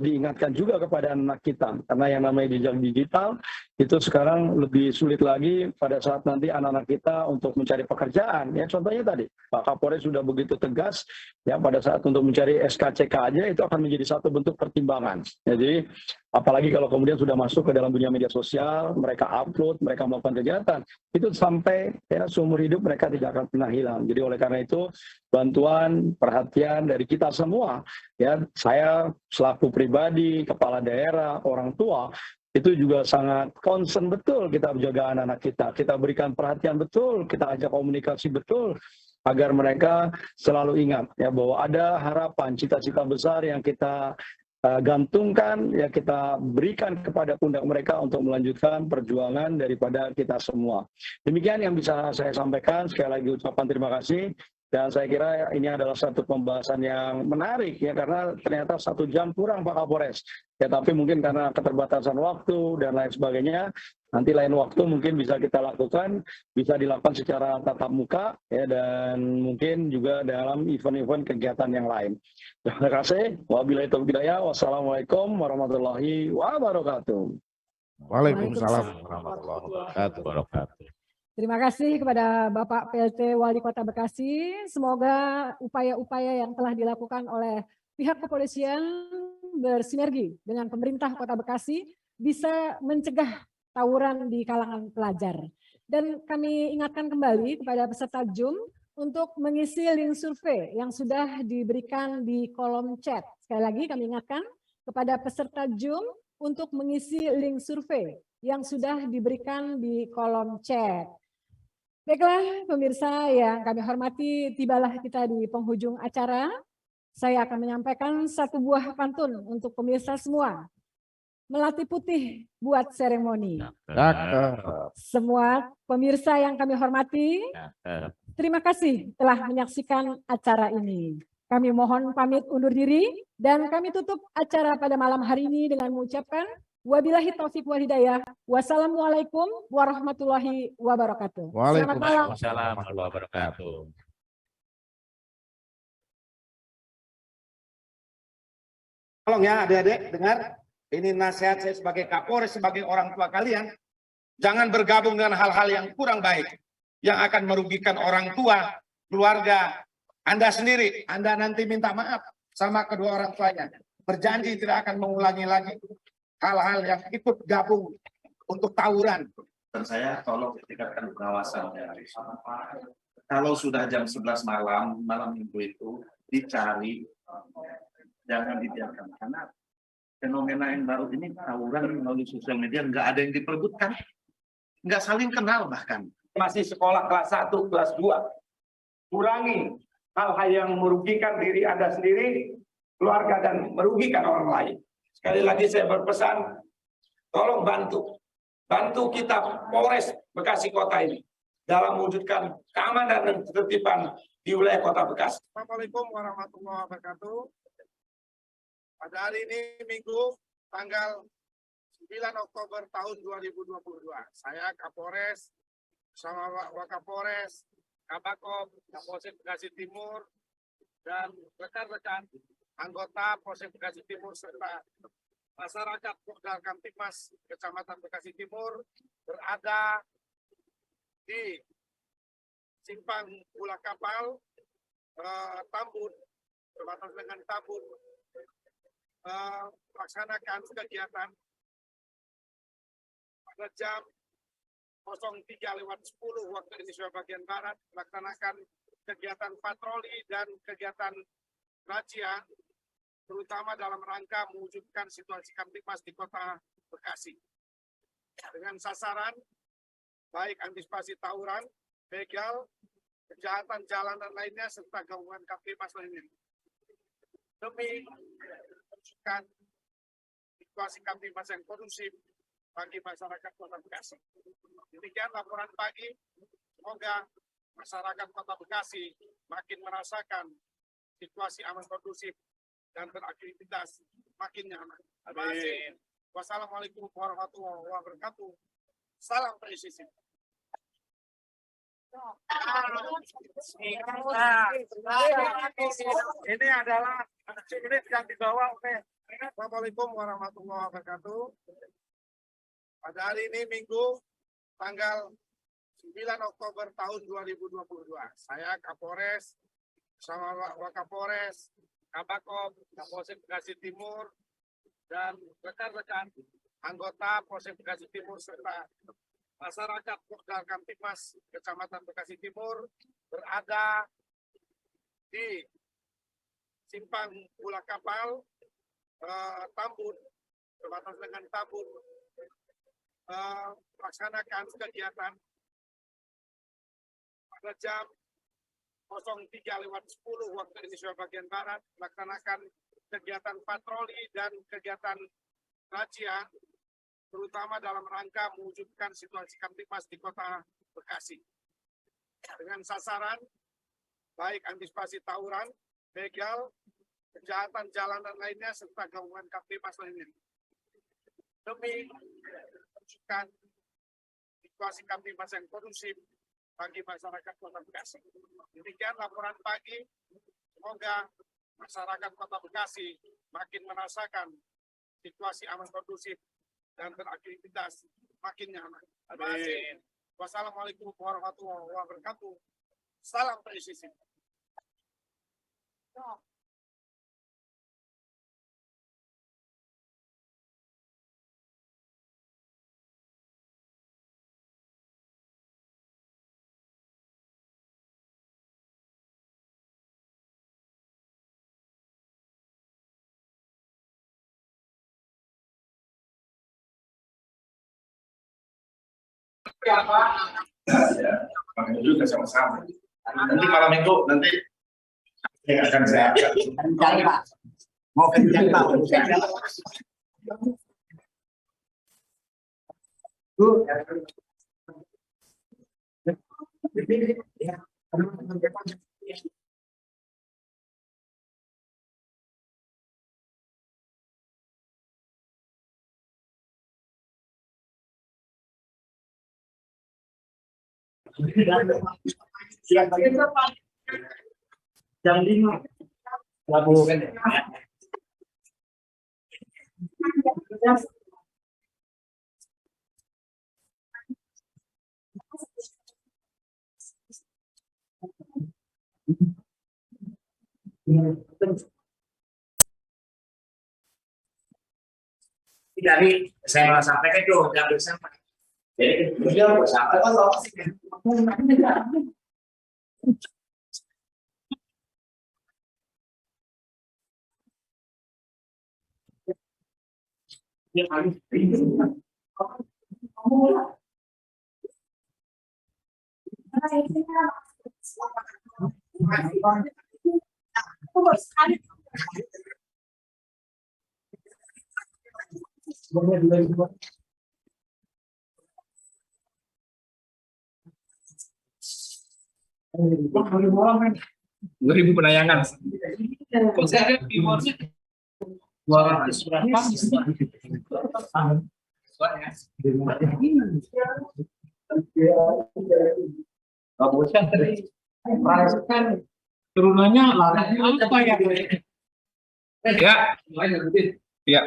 diingatkan juga kepada anak kita, karena yang namanya jejak digital itu sekarang lebih sulit lagi pada saat nanti anak-anak kita untuk mencari pekerjaan ya. Contohnya tadi Pak Kapolres sudah begitu tegas ya pada saat untuk mencari SKCK aja itu akan menjadi satu bentuk pertimbangan ya. Jadi apalagi kalau kemudian sudah masuk ke dalam dunia media sosial, mereka upload, mereka melakukan kegiatan itu sampai ya seumur hidup mereka tidak akan pernah hilang. Jadi oleh karena itu bantuan perhatian dari kita semua ya, saya selaku aku pribadi, kepala daerah, orang tua, itu juga sangat concern betul kita menjaga anak-anak kita. Kita berikan perhatian betul, kita ajak komunikasi betul, agar mereka selalu ingat ya bahwa ada harapan, cita-cita besar yang kita gantungkan, ya kita berikan kepada pundak mereka untuk melanjutkan perjuangan daripada kita semua. Demikian yang bisa saya sampaikan. Sekali lagi ucapan terima kasih. Dan saya kira ini adalah satu pembahasan yang menarik ya, karena ternyata 1 jam kurang Pak Kapolres. Ya tapi mungkin karena keterbatasan waktu dan lain sebagainya, nanti lain waktu mungkin bisa kita lakukan, bisa dilakukan secara tatap muka ya, dan mungkin juga dalam event-event kegiatan yang lain. Terima kasih. Wabillahi taufiq wal hidayah. Wassalamualaikum warahmatullahi wabarakatuh. Waalaikumsalam warahmatullahi wabarakatuh. Terima kasih kepada Bapak PLT Wali Kota Bekasi. Semoga upaya-upaya yang telah dilakukan oleh pihak kepolisian bersinergi dengan pemerintah Kota Bekasi bisa mencegah tawuran di kalangan pelajar. Dan kami ingatkan kembali kepada peserta Zoom untuk mengisi link survei yang sudah diberikan di kolom chat. Sekali lagi kami ingatkan kepada peserta Zoom untuk mengisi link survei yang sudah diberikan di kolom chat. Baiklah pemirsa yang kami hormati, tibalah kita di penghujung acara. Saya akan menyampaikan satu buah pantun untuk pemirsa semua. Melati putih buat seremoni. Semua pemirsa yang kami hormati, terima kasih telah menyaksikan acara ini. Kami mohon pamit undur diri dan kami tutup acara pada malam hari ini dengan mengucapkan wabillahi taufiq wal hidayah. Wassalamualaikum warahmatullahi wabarakatuh. Selamat malam. Waalaikumsalam warahmatullahi wabarakatuh. Tolong ya adik-adik dengar, ini nasihat saya sebagai Kapolres, sebagai orang tua kalian. Jangan bergabung dengan hal-hal yang kurang baik, yang akan merugikan orang tua, keluarga, Anda sendiri. Anda nanti minta maaf sama kedua orang tuanya. Berjanji tidak akan mengulangi lagi hal-hal yang ikut gabung untuk tawuran. Dan saya tolong tingkatkan pengawasannya. Kalau sudah jam 11 malam minggu itu dicari, jangan dibiarkan. Karena fenomena yang baru ini tawuran melalui sosial media nggak ada yang diperebutkan, nggak saling kenal bahkan. Masih sekolah kelas 1, kelas 2. Kurangi hal-hal yang merugikan diri Anda sendiri, keluarga, dan merugikan orang lain. Sekali lagi saya berpesan, tolong bantu kita Polres Bekasi Kota ini dalam mewujudkan keamanan dan ketertiban di wilayah Kota Bekasi. Assalamualaikum warahmatullahi wabarakatuh. Pada hari ini Minggu tanggal 9 Oktober tahun 2022, saya Kapolres bersama Wakapolres, Kabakop, Kapolsek Bekasi Timur, dan rekan-rekan anggota Polsek Bekasi Timur serta masyarakat Pokdal Kamtipmas Kecamatan Bekasi Timur berada di Simpang Pula Kapal, Tambun, berbatasan dengan Tambun, melaksanakan kegiatan pada jam 03.10 waktu Indonesia bagian Barat, melaksanakan kegiatan patroli dan kegiatan razia, terutama dalam rangka mewujudkan situasi Kamtipmas di Kota Bekasi. Dengan sasaran baik antisipasi tawuran, begal, kejahatan jalan dan lainnya, serta gabungan Kamtipmas lainnya. Demi mewujudkan situasi Kamtipmas yang kondusif bagi masyarakat Kota Bekasi. Demikian laporan pagi. Semoga masyarakat Kota Bekasi makin merasakan situasi aman kondusif dan beraktivitas makin nyaman. Amin. Wassalamualaikum warahmatullahi wabarakatuh. Salam presisi. Ini adalah unit yang dibawa oleh Assalamualaikum warahmatullahi wabarakatuh. Pada hari ini Minggu tanggal 9 Oktober tahun 2022, saya Kapolres bersama Wakapolres, Kabakop, Kapolsek Bekasi Timur, dan rekan-rekan anggota Polsek Bekasi Timur serta masyarakat Pokdal Kamtipmas Kecamatan Bekasi Timur berada di Simpang Pula Kapal, Tambun, berbatasan dengan Tambun, melaksanakan kegiatan pada jam 03.10 waktu Indonesia bagian Barat, melaksanakan kegiatan patroli dan kegiatan razia, terutama dalam rangka mewujudkan situasi Kamtibmas di Kota Bekasi. Dengan sasaran baik antisipasi tawuran, begal, kejahatan jalanan lainnya, serta gabungan Kamtibmas lainnya. Demi mewujudkan situasi Kamtibmas yang kondusif bagi masyarakat Kota Bekasi. Demikian laporan pagi. Semoga masyarakat Kota Bekasi makin merasakan situasi aman kondusif dan beraktivitas makin nyaman. Amin. Wassalamualaikum warahmatullahi wabarakatuh. Salam PSSI. Makanya juga sama-sama. Nanti malam minggu nanti akan saya Cari Pak. Mau kencang Pak. Jam 5. Labukan. Dari saya sampaikan itu nggak bisa. Jadi beliau sampai Ribu penayangan. Turunannya apa ya? Ya. Ya.